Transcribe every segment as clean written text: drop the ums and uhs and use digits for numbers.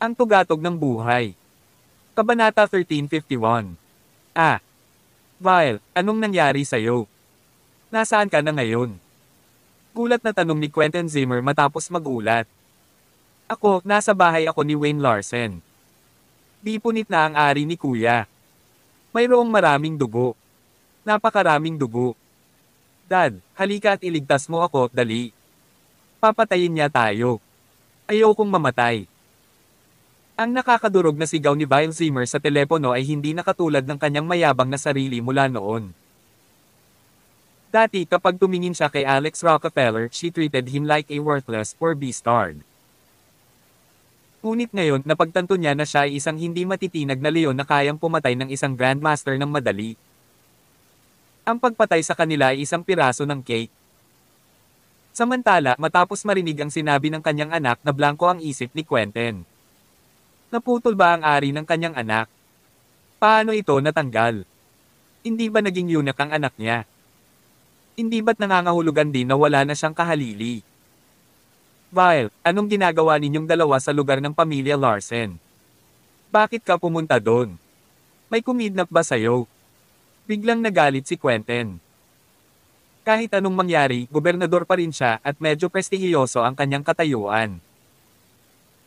Ang tugatog ng buhay. Kabanata 1351. Vile, anong nangyari sa'yo? Nasaan ka na ngayon? Gulat na tanong ni Quentin Zimmer matapos magulat. Ako, nasa bahay ako ni Wayne Larsen. Di punit na ang ari ni Kuya. Mayroong maraming dugo. Napakaraming dugo. Dad, halika at iligtas mo ako, dali. Papatayin niya tayo. Ayokong mamatay. Ang nakakadurog na sigaw ni Vile Zimmer sa telepono ay hindi nakatulad ng kanyang mayabang na sarili mula noon. Dati kapag tumingin siya kay Alex Rockefeller, she treated him like a worthless or bastard. Ngunit ngayon, napagtanto niya na siya ay isang hindi matitinag na leon na kayang pumatay ng isang grandmaster ng madali. Ang pagpatay sa kanila ay isang piraso ng cake. Samantala, matapos marinig ang sinabi ng kanyang anak na blanko ang isip ni Quentin. Naputol ba ang ari ng kanyang anak? Paano ito natanggal? Hindi ba naging yunak ang anak niya? Hindi ba't nangangahulugan din na wala na siyang kahalili? Vile, anong ginagawa ninyong dalawa sa lugar ng pamilya Larsen? Bakit ka pumunta doon? May kumidnap ba sa'yo? Biglang nagalit si Quentin. Kahit anong mangyari, gobernador pa rin siya at medyo prestihiyoso ang kanyang katayuan.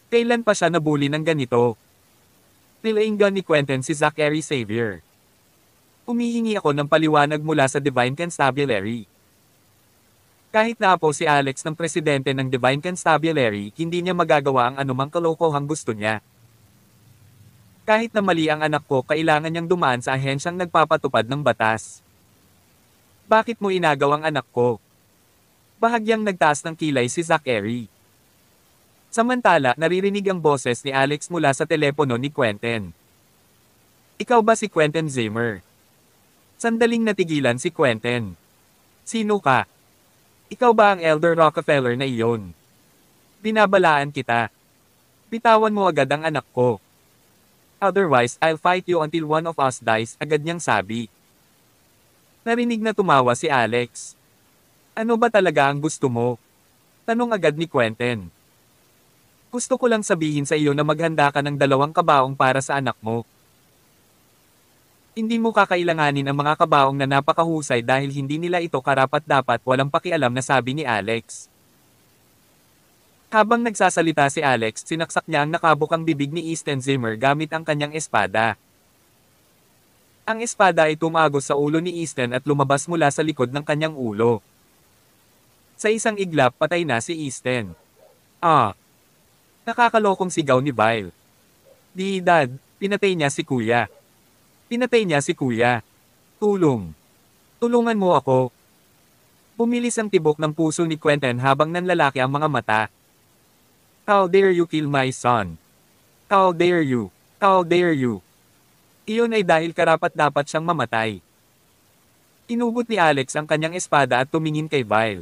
Kailan pa siya nabuli ng ganito? Nilainggan ni Quentin si Zachary Xavier. Humihingi ako ng paliwanag mula sa Divine Constabulary. Kahit na apo si Alex ng presidente ng Divine Constabulary, hindi niya magagawa ang anumang kalokohang gusto niya. Kahit na mali ang anak ko, kailangan niyang dumaan sa ahensyang nagpapatupad ng batas. Bakit mo inagaw ang anak ko? Bahagyang nagtaas ng kilay si Zachary. Samantala, naririnig ang boses ni Alex mula sa telepono ni Quentin. Ikaw ba si Quentin Zimmer? Sandaling natigilan si Quentin. Sino ka? Ikaw ba ang Elder Rockefeller na iyon? Binabalaan kita. Bitawan mo agad ang anak ko. Otherwise, I'll fight you until one of us dies, agad niyang sabi. Narinig na tumawa si Alex. Ano ba talaga ang gusto mo? Tanong agad ni Quentin. Gusto ko lang sabihin sa iyo na maghanda ka ng 2 kabaong para sa anak mo. Hindi mo kakailanganin ang mga kabaong na napakahusay dahil hindi nila ito karapat-dapat, walang pakialam na sabi ni Alex. Habang nagsasalita si Alex, sinaksak niya ang nakabukang bibig ni Easton Zimmer gamit ang kanyang espada. Ang espada ay tumagos sa ulo ni Easton at lumabas mula sa likod ng kanyang ulo. Sa isang iglap, patay na si Easton. Nakakalokong sigaw ni Vile. Di, Dad, pinatay niya si Kuya. Pinatay niya si Kuya. Tulong. Tulungan mo ako. Bumilis ang tibok ng puso ni Quentin habang nanlalaki ang mga mata. How dare you kill my son? How dare you? How dare you? Iyon ay dahil karapat-dapat siyang mamatay. Inubot ni Alex ang kanyang espada at tumingin kay Vile.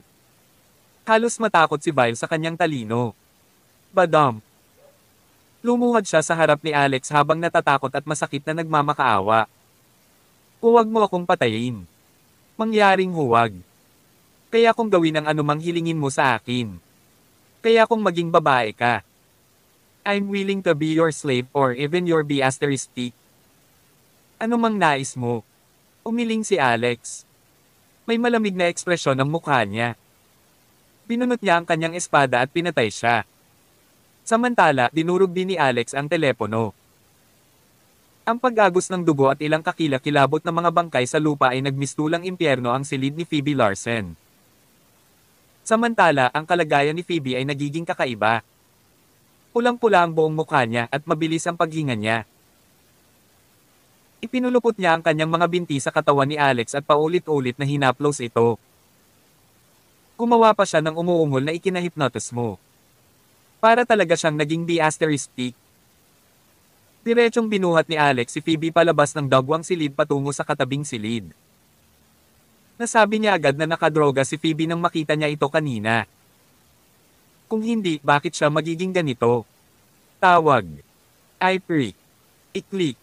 Halos matakot si Vile sa kanyang talino. Badam. Lumuhad siya sa harap ni Alex habang natatakot at masakit na nagmamakaawa. Huwag mo akong patayin. Mangyaring huwag. Kaya kung gawin ang anumang hilingin mo sa akin. Kaya kung maging babae ka. I'm willing to be your slave or even your B***. Ano mang nais mo? Umiling si Alex. May malamig na ekspresyon ang mukha niya. Binunot niya ang kanyang espada at pinatay siya. Samantala, dinurog din ni Alex ang telepono. Ang pag-agos ng dugo at ilang kakilakilabot na mga bangkay sa lupa ay nagmistulang impyerno ang silid ni Phoebe Larsen. Samantala, ang kalagayan ni Phoebe ay nagiging kakaiba. Pulang-pula ang buong mukha niya at mabilis ang paghinga niya. Ipinulupot niya ang kanyang mga binti sa katawan ni Alex at paulit-ulit na hinaplos ito. Gumawa pa siya ng umuungol na ikinahipnotis mo. Para talaga siyang naging B***. Diretsong binuhat ni Alex si Phoebe palabas ng dagwang silid patungo sa katabing silid. Nasabi niya agad na nakadroga si Phoebe nang makita niya ito kanina. Kung hindi, bakit siya magiging ganito? Tawag. I-freak. I-click.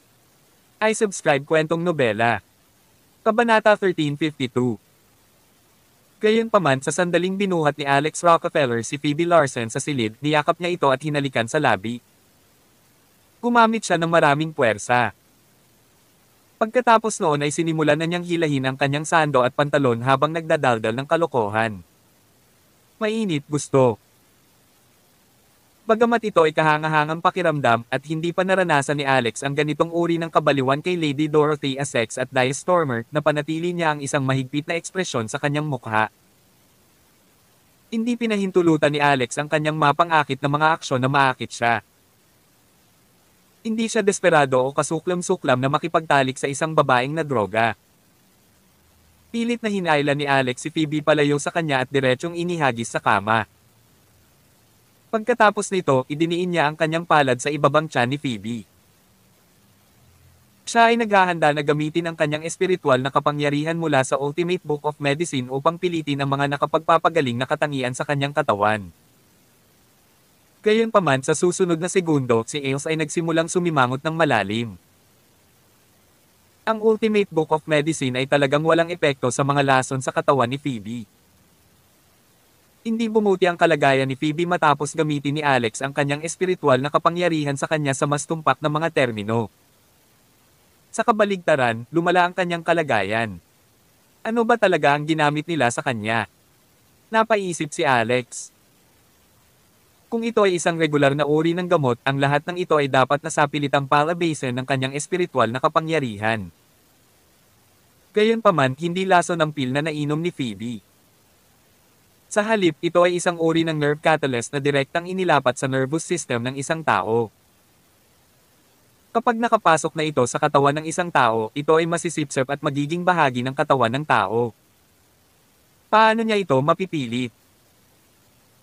I-subscribe kwentong nobela. Kabanata 1352. Gayunpaman sa sandaling binuhat ni Alex Rockefeller si Phoebe Larsen sa silid, niyakap niya ito at hinalikan sa labi. Gumamit siya ng maraming puwersa. Pagkatapos noon ay sinimulan na niyang hilahin ang kanyang sando at pantalon habang nagdadaldal ng kalokohan. Mainit gusto. Bagamat ito ay kahangahangang pakiramdam at hindi pa naranasan ni Alex ang ganitong uri ng kabaliwan kay Lady Dorothy Essex at Dice Stormer, napanatili niya ang isang mahigpit na ekspresyon sa kanyang mukha. Hindi pinahintulutan ni Alex ang kanyang mapang-akit na mga aksyon na maakit siya. Hindi siya desperado o kasuklam-suklam na makipagtalik sa isang babaeng na droga. Pilit na hinailan ni Alex si Phoebe palayo sa kanya at diretsyong inihagis sa kama. Pagkatapos nito, idiniin niya ang kanyang palad sa ibabang tiyan ni Phoebe. Siya ay naghahanda na gamitin ang kanyang espiritual na kapangyarihan mula sa Ultimate Book of Medicine upang pilitin ang mga nakapagpapagaling na katangian sa kanyang katawan. Gayunpaman sa susunod na segundo, si Ailes ay nagsimulang sumimangot ng malalim. Ang Ultimate Book of Medicine ay talagang walang epekto sa mga lason sa katawan ni Phoebe. Hindi bumuti ang kalagayan ni Phoebe matapos gamitin ni Alex ang kanyang espiritual na kapangyarihan sa kanya sa mas tumpak na mga termino. Sa kabaligtaran, lumala ang kanyang kalagayan. Ano ba talaga ang ginamit nila sa kanya? Napaisip si Alex. Kung ito ay isang regular na uri ng gamot, ang lahat ng ito ay dapat nasapilitang palabasin ng kanyang espiritual na kapangyarihan. Gayunpaman, hindi lason ang pil na nainom ni Phoebe. Sa halip, ito ay isang uri ng nerve catalyst na direktang inilapat sa nervous system ng isang tao. Kapag nakapasok na ito sa katawan ng isang tao, ito ay masisipsip at magiging bahagi ng katawan ng tao. Paano niya ito mapipilit?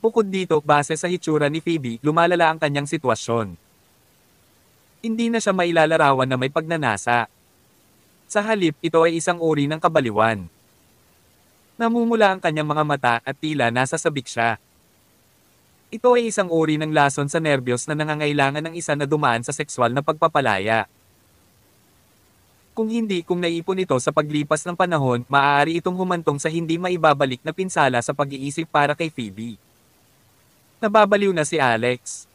Bukod dito, base sa hitsura ni Phoebe, lumalala ang kanyang sitwasyon. Hindi na siya mailalarawan na may pagnanasa. Sa halip, ito ay isang uri ng kabaliwan. Namumula ang kanyang mga mata at tila nasa sabik siya. Ito ay isang uri ng lason sa nerbiyos na nangangailangan ng isa na dumaan sa sexual na pagpapalaya. Kung naipon ito sa paglipas ng panahon, maaari itong humantong sa hindi maibabalik na pinsala sa pag-iisip para kay Phoebe. Nababaliw na si Alex.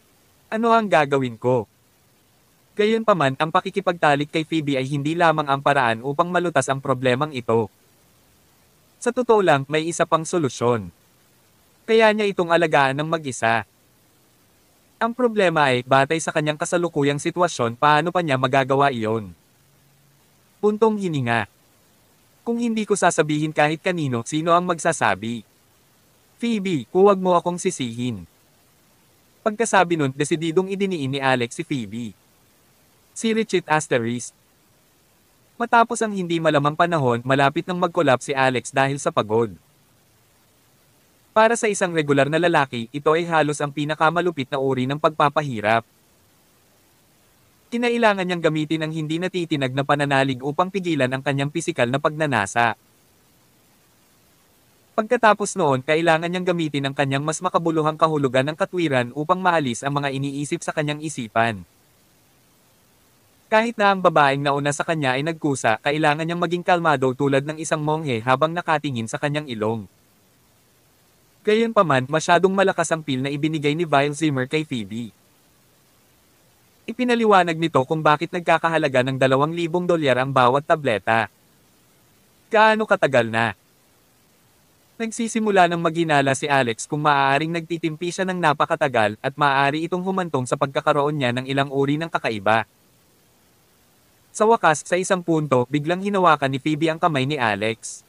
Ano ang gagawin ko? Gayunpaman, ang pakikipagtalik kay Phoebe ay hindi lamang ang paraan upang malutas ang problemang ito. Sa totoo lang, may isa pang solusyon. Kaya niya itong alagaan ng mag-isa. Ang problema ay, batay sa kanyang kasalukuyang sitwasyon, paano pa niya magagawa iyon? Puntong hininga. Kung hindi ko sasabihin kahit kanino, sino ang magsasabi? Phoebe, huwag mo akong sisihin. Pagkasabi nun, desididong idiniin ni Alex si Phoebe. Si Richard Asterisk. Matapos ang hindi malamang panahon, malapit nang mag-collapse si Alex dahil sa pagod. Para sa isang regular na lalaki, ito ay halos ang pinakamalupit na uri ng pagpapahirap. Kinailangan niyang gamitin ang hindi natitinag na pananalig upang pigilan ang kanyang pisikal na pagnanasa. Pagkatapos noon, kailangan niyang gamitin ang kanyang mas makabuluhang kahulugan ng katwiran upang maalis ang mga iniisip sa kanyang isipan. Kahit na ang babaeng nauna sa kanya ay nagkusa, kailangan niyang maging kalmado tulad ng isang monghe habang nakatingin sa kanyang ilong. Gayunpaman, masyadong malakas ang pil na ibinigay ni Vile Zimmer kay Phoebe. Ipinaliwanag nito kung bakit nagkakahalaga ng $2,000 ang bawat tableta. Gaano katagal na? Nagsisimula ng maghinala si Alex kung maaaring nagtitimpi siya ng napakatagal at maaari itong humantong sa pagkakaroon niya ng ilang uri ng kakaiba. Sa wakas, sa isang punto, biglang hinawakan ni Phoebe ang kamay ni Alex.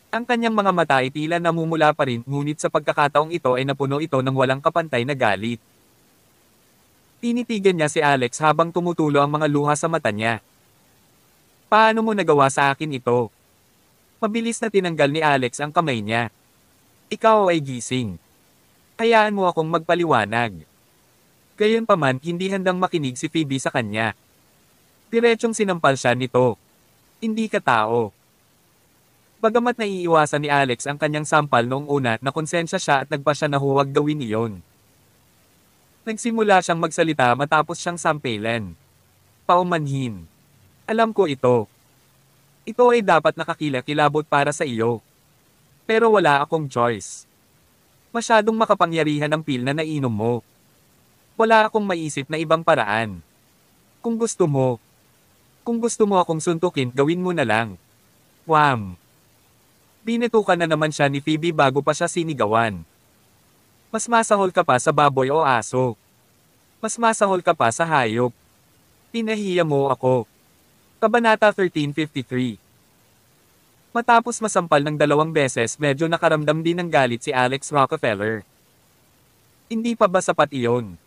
Ang kanyang mga mata ay tila namumula pa rin, ngunit sa pagkakataong ito ay napuno ito ng walang kapantay na galit. Tinitigan niya si Alex habang tumutulo ang mga luha sa mata niya. Paano mo nagawa sa akin ito? Mabilis na tinanggal ni Alex ang kamay niya. Ikaw ay gising. Hayaan mo akong magpaliwanag. Gayunpaman, hindi handang makinig si Phoebe sa kanya. Diretsyong sinampal siya nito. Hindi ka tao. Bagamat naiiwasan ni Alex ang kanyang sampal noong una, nakonsensya siya at nagpa siya na huwag gawin iyon. Nagsimula siyang magsalita matapos siyang sampelan. Paumanhin. Alam ko ito. Ito ay dapat nakakilakilabot para sa iyo. Pero wala akong choice. Masyadong makapangyarihan ang pil na nainom mo. Wala akong maisip na ibang paraan. Kung gusto mo. Kung gusto mo akong suntukin, gawin mo na lang. Wham! Binitukan na naman siya ni Phoebe bago pa siya sinigawan. Mas masahol ka pa sa baboy o aso. Mas masahol ka pa sa hayop. Pinahiya mo ako. Kabanata 1353. Matapos masampal ng 2 beses, medyo nakaramdam din ng galit si Alex Rockefeller. Hindi pa ba sapat iyon?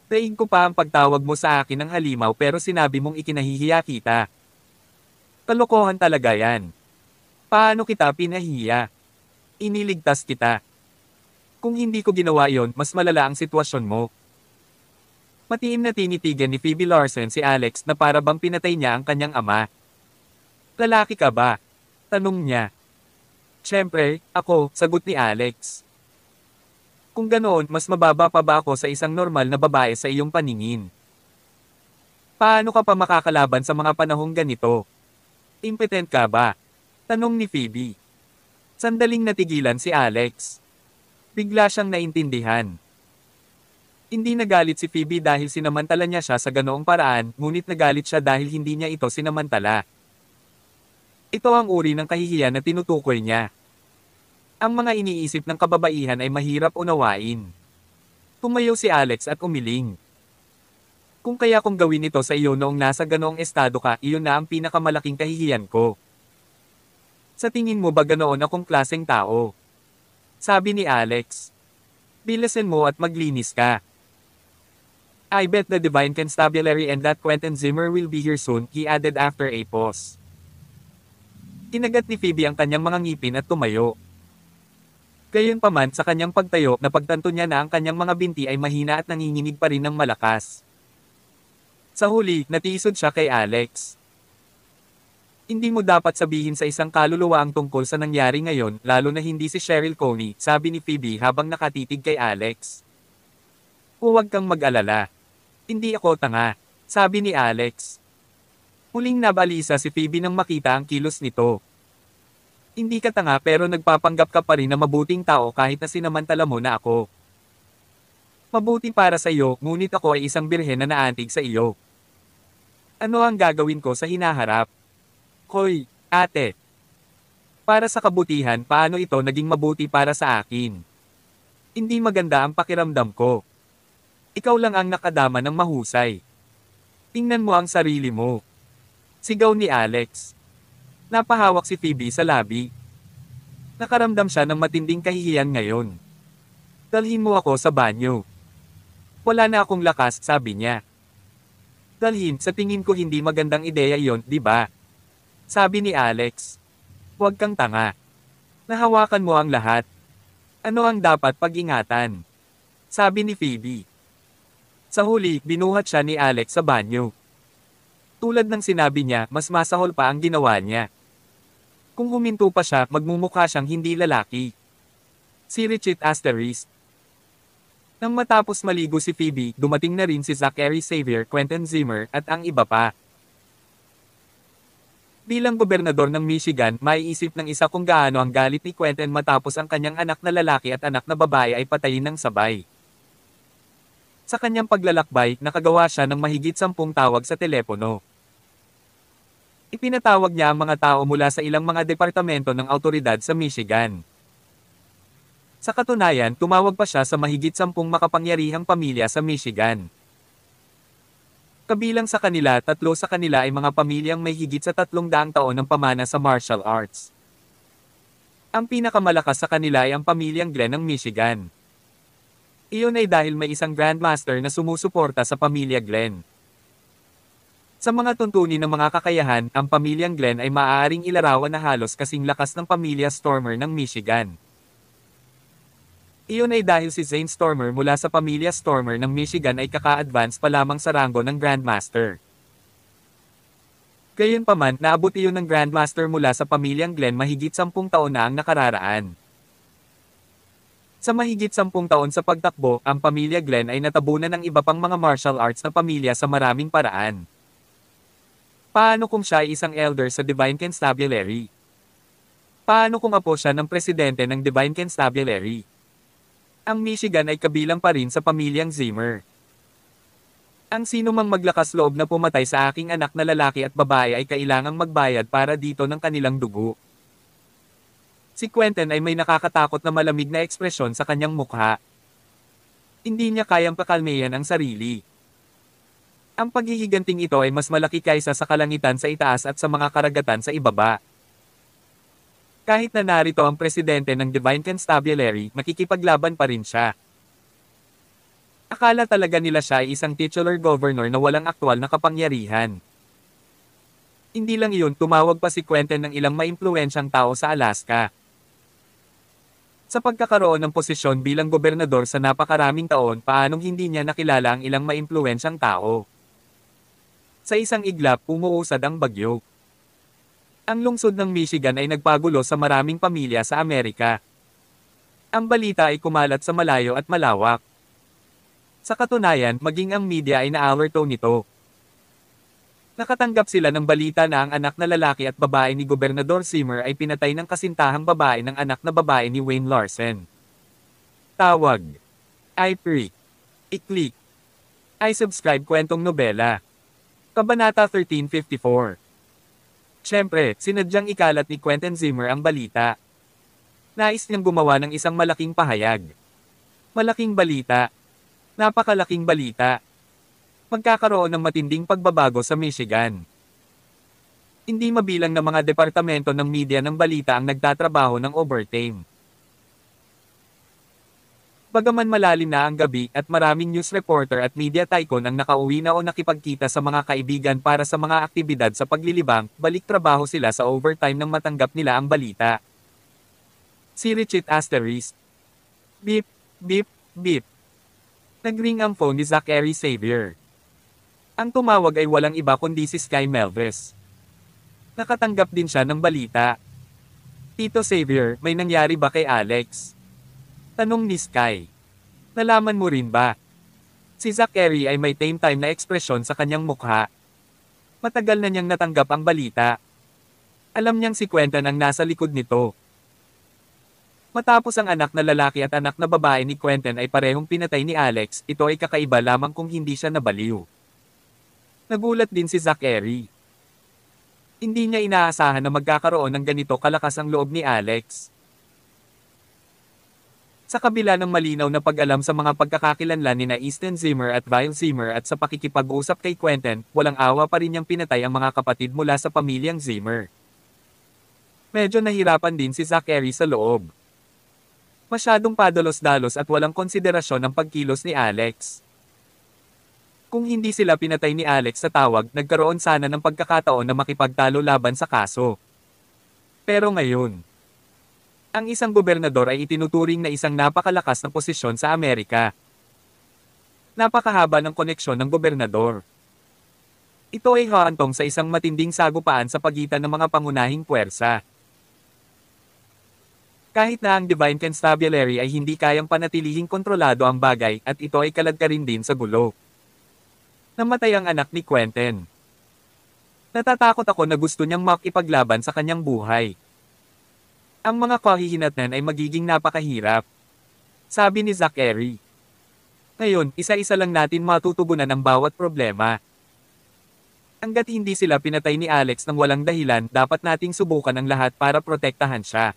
Daig ko pa ang pagtawag mo sa akin ng halimaw pero sinabi mong ikinahihiya kita. Kalokohan talaga yan. Paano kita pinahiya? Iniligtas kita. Kung hindi ko ginawa iyon, mas malala ang sitwasyon mo. Matiim na tinitigan ni Phoebe Larson si Alex na para bang pinatay niya ang kanyang ama. Lalaki ka ba? Tanong niya. Siyempre, ako, sagot ni Alex. Kung ganoon, mas mababa pa ba ako sa isang normal na babae sa iyong paningin? Paano ka pa makakalaban sa mga panahong ganito? Impotent ka ba? Tanong ni Phoebe. Sandaling natigilan si Alex. Bigla siyang naintindihan. Hindi nagalit si Phoebe dahil sinamantala niya siya sa ganoong paraan, ngunit nagalit siya dahil hindi niya ito sinamantala. Ito ang uri ng kahihiyan na tinutukoy niya. Ang mga iniisip ng kababaihan ay mahirap unawain. Tumayo si Alex at umiling. Kung kaya kong gawin ito sa iyo noong nasa ganoong estado ka, iyon na ang pinakamalaking kahihiyan ko. Sa tingin mo ba ganoon akong klaseng tao? Sabi ni Alex. Bilisan mo at maglinis ka. I bet the Divine Constabulary and that Quentin Zimmer will be here soon, he added after a pause. Kinagat ni Phoebe ang kanyang mga ngipin at tumayo. Gayunpaman sa kanyang pagtayo, napagtanto niya na ang kanyang mga binti ay mahina at nanginginig pa rin ng malakas. Sa huli, natiisod siya kay Alex. Hindi mo dapat sabihin sa isang kaluluwa ang tungkol sa nangyari ngayon, lalo na hindi si Cheryl Coney, sabi ni Phoebe habang nakatitig kay Alex. Huwag kang mag-alala. Hindi ako tanga, sabi ni Alex. Muling nabalisa si Phoebe nang makita ang kilos nito. Hindi ka tanga pero nagpapanggap ka pa rin na mabuting tao kahit na sinamantala mo na ako. Mabuti para sa iyo, ngunit ako ay isang birhen na naantig sa iyo. Ano ang gagawin ko sa hinaharap? Hoy, ate. Para sa kabutihan, paano ito naging mabuti para sa akin? Hindi maganda ang pakiramdam ko. Ikaw lang ang nakadama ng mahusay. Tingnan mo ang sarili mo. Sigaw ni Alex. Napahawak si Phoebe sa labi. Nakaramdam siya ng matinding kahihiyan ngayon. Dalhin mo ako sa banyo. Wala na akong lakas, sabi niya. Dalhin, sa tingin ko hindi magandang ideya yon, di ba? Sabi ni Alex. Huwag kang tanga. Nahawakan mo ang lahat. Ano ang dapat pag-ingatan? Sabi ni Phoebe. Sa huli, binuhat siya ni Alex sa banyo. Tulad ng sinabi niya, mas masahol pa ang ginawa niya. Kung huminto pa siya, magmumukha siyang hindi lalaki. Si Richard Asterisk. Nang matapos maligo si Phoebe, dumating na rin si Zachary Xavier, Quentin Zimmer, at ang iba pa. Bilang gobernador ng Michigan, maiisip ng isa kung gaano ang galit ni Quentin matapos ang kanyang anak na lalaki at anak na babae ay patayin ng sabay. Sa kanyang paglalakbay, nakagawa siya ng mahigit 10 tawag sa telepono. Ipinatawag niya ang mga tao mula sa ilang mga departamento ng awtoridad sa Michigan. Sa katunayan, tumawag pa siya sa mahigit 10 makapangyarihang pamilya sa Michigan. Kabilang sa kanila, 3 sa kanila ay mga pamilyang may higit sa 300 taon ng pamana sa martial arts. Ang pinakamalakas sa kanila ay ang pamilyang Glenn ng Michigan. Iyon ay dahil may isang Grandmaster na sumusuporta sa pamilya Glenn. Sa mga tuntunin ng mga kakayahan, ang pamilyang Glenn ay maaaring ilarawan na halos kasing lakas ng pamilya Stormer ng Michigan. Iyon ay dahil si Zane Stormer mula sa pamilya Stormer ng Michigan ay kaka-advance pa lamang sa rango ng Grandmaster. Gayunpaman, naabot iyon ng Grandmaster mula sa pamilyang Glenn mahigit 10 taon na ang nakararaan. Sa mahigit 10 taon sa pagtakbo, ang pamilya Glenn ay natabunan ng iba pang mga martial arts na pamilya sa maraming paraan. Paano kung siya ay isang elder sa Divine Constabulary? Paano kung apo siya ng presidente ng Divine Constabulary? Ang Michigan ay kabilang pa rin sa pamilyang Zimmer. Ang sino mang maglakas loob na pumatay sa aking anak na lalaki at babae ay kailangang magbayad para dito ng kanilang dugo. Si Quentin ay may nakakatakot na malamig na ekspresyon sa kanyang mukha. Hindi niya kayang pakalmayan ang sarili. Ang paghihiganting ito ay mas malaki kaysa sa kalangitan sa itaas at sa mga karagatan sa ibaba. Kahit na narito ang presidente ng Divine Constabulary, makikipaglaban pa rin siya. Akala talaga nila siya ay isang titular governor na walang aktwal na kapangyarihan. Hindi lang iyon, tumawag pa si Quentin ng ilang maimpluwensyang tao sa Alaska. Sa pagkakaroon ng posisyon bilang gobernador sa napakaraming taon, paanong hindi niya nakilala ang ilang maimpluwensyang tao? Sa isang iglap, umuusad ang bagyo. Ang lungsod ng Michigan ay nagpagulo sa maraming pamilya sa Amerika. Ang balita ay kumalat sa malayo at malawak. Sa katunayan, maging ang media ay na-alerto nito. Nakatanggap sila ng balita na ang anak na lalaki at babae ni Gobernador Zimmer ay pinatay ng kasintahang babae ng anak na babae ni Wayne Larson. Tawag. I-Freak. I-Click. I-Subscribe kwentong nobela. Kabanata 1354. Siyempre, sinadyang ikalat ni Quentin Zimmer ang balita. Nais niyang gumawa ng isang malaking pahayag. Malaking balita. Napakalaking balita. Magkakaroon ng matinding pagbabago sa Michigan. Hindi mabilang na mga departamento ng media ng balita ang nagtatrabaho ng overtime. Bagaman malalim na ang gabi at maraming news reporter at media tycoon ang nakauwi na o nakipagkita sa mga kaibigan para sa mga aktibidad sa paglilibang, balik trabaho sila sa overtime nang matanggap nila ang balita. Si Richard Asterisk. Beep, beep, beep. Nagring ang phone ni Zachary Xavier. Ang tumawag ay walang iba kundi si Sky Melves. Nakatanggap din siya ng balita. Tito Xavier, may nangyari ba kay Alex? Tanong ni Sky. Nalaman mo rin ba? Si Zachary ay may tame time na ekspresyon sa kanyang mukha. Matagal na niyang natanggap ang balita. Alam niyang si Quentin ang nasa likod nito. Matapos ang anak na lalaki at anak na babae ni Quentin ay parehong pinatay ni Alex, ito ay kakaiba lamang kung hindi siya nabaliw. Nagulat din si Zachary. Hindi niya inaasahan na magkakaroon ng ganito kalakas ang loob ni Alex. Sa kabila ng malinaw na pag-alam sa mga pagkakakilanlan ni Easton Zimmer at Vile Zimmer at sa pakikipag-usap kay Quentin, walang awa pa rin niyang pinatay ang mga kapatid mula sa pamilyang Zimmer. Medyo nahirapan din si Zachary sa loob. Masyadong padalos-dalos at walang konsiderasyon ang pagkilos ni Alex. Kung hindi sila pinatay ni Alex sa tawag, nagkaroon sana ng pagkakataon na makipagtalo laban sa kaso. Pero ngayon, ang isang gobernador ay itinuturing na isang napakalakas na posisyon sa Amerika. Napakahaba ng koneksyon ng gobernador. Ito ay haantong sa isang matinding sagupaan sa pagitan ng mga pangunahing puwersa. Kahit na ang Divine Constabulary ay hindi kayang panatilihing kontrolado ang bagay at ito ay kaladkarin din sa gulo. Namatay ang anak ni Quentin. Natatakot ako na gusto niyang makipaglaban sa kanyang buhay. Ang mga kahihinatnan ay magiging napakahirap. Sabi ni Zachary. Ngayon, isa-isa lang natin matutugunan ang bawat problema. Hanggat hindi sila pinatay ni Alex ng walang dahilan, dapat nating subukan ang lahat para protektahan siya.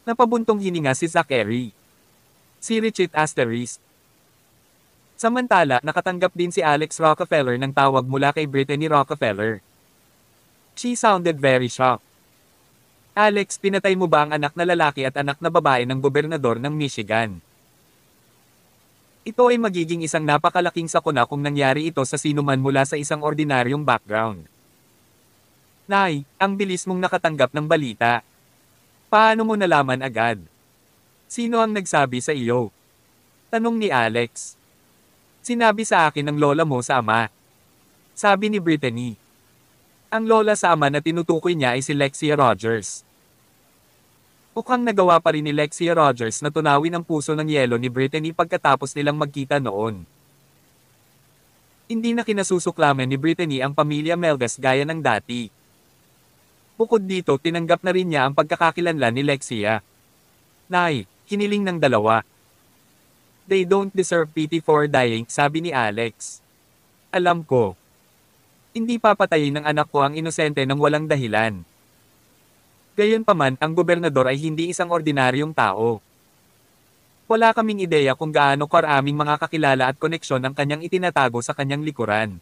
Napabuntong hininga si Zachary. Si Richard Asterisk. Samantala, nakatanggap din si Alex Rockefeller ng tawag mula kay Brittany Rockefeller. She sounded very shocked. Alex, pinatay mo ba ang anak na lalaki at anak na babae ng gobernador ng Michigan? Ito ay magiging isang napakalaking sakuna kung nangyari ito sa sinuman mula sa isang ordinaryong background. Nay, ang bilis mong nakatanggap ng balita. Paano mo nalaman agad? Sino ang nagsabi sa iyo? Tanong ni Alex. Sinabi sa akin ng lola mo sa ama. Sabi ni Brittany. Ang lola sa ama na tinutukoy niya ay si Lexia Rogers. Mukhang nagawa pa rin ni Lexia Rogers na tunawin ang puso ng yelo ni Brittany pagkatapos nilang magkita noon. Hindi na kinasusuklaman ni Brittany ang pamilya Melves gaya ng dati. Bukod dito, tinanggap na rin niya ang pagkakakilanlan ni Lexia. Nay, hiniling ng dalawa. They don't deserve pity for dying, sabi ni Alex. Alam ko. Hindi papatayin ng anak ko ang inosente ng walang dahilan. Gayunpaman, ang gobernador ay hindi isang ordinaryong tao. Wala kaming ideya kung gaano karaming mga kakilala at koneksyon ang kanyang itinatago sa kanyang likuran.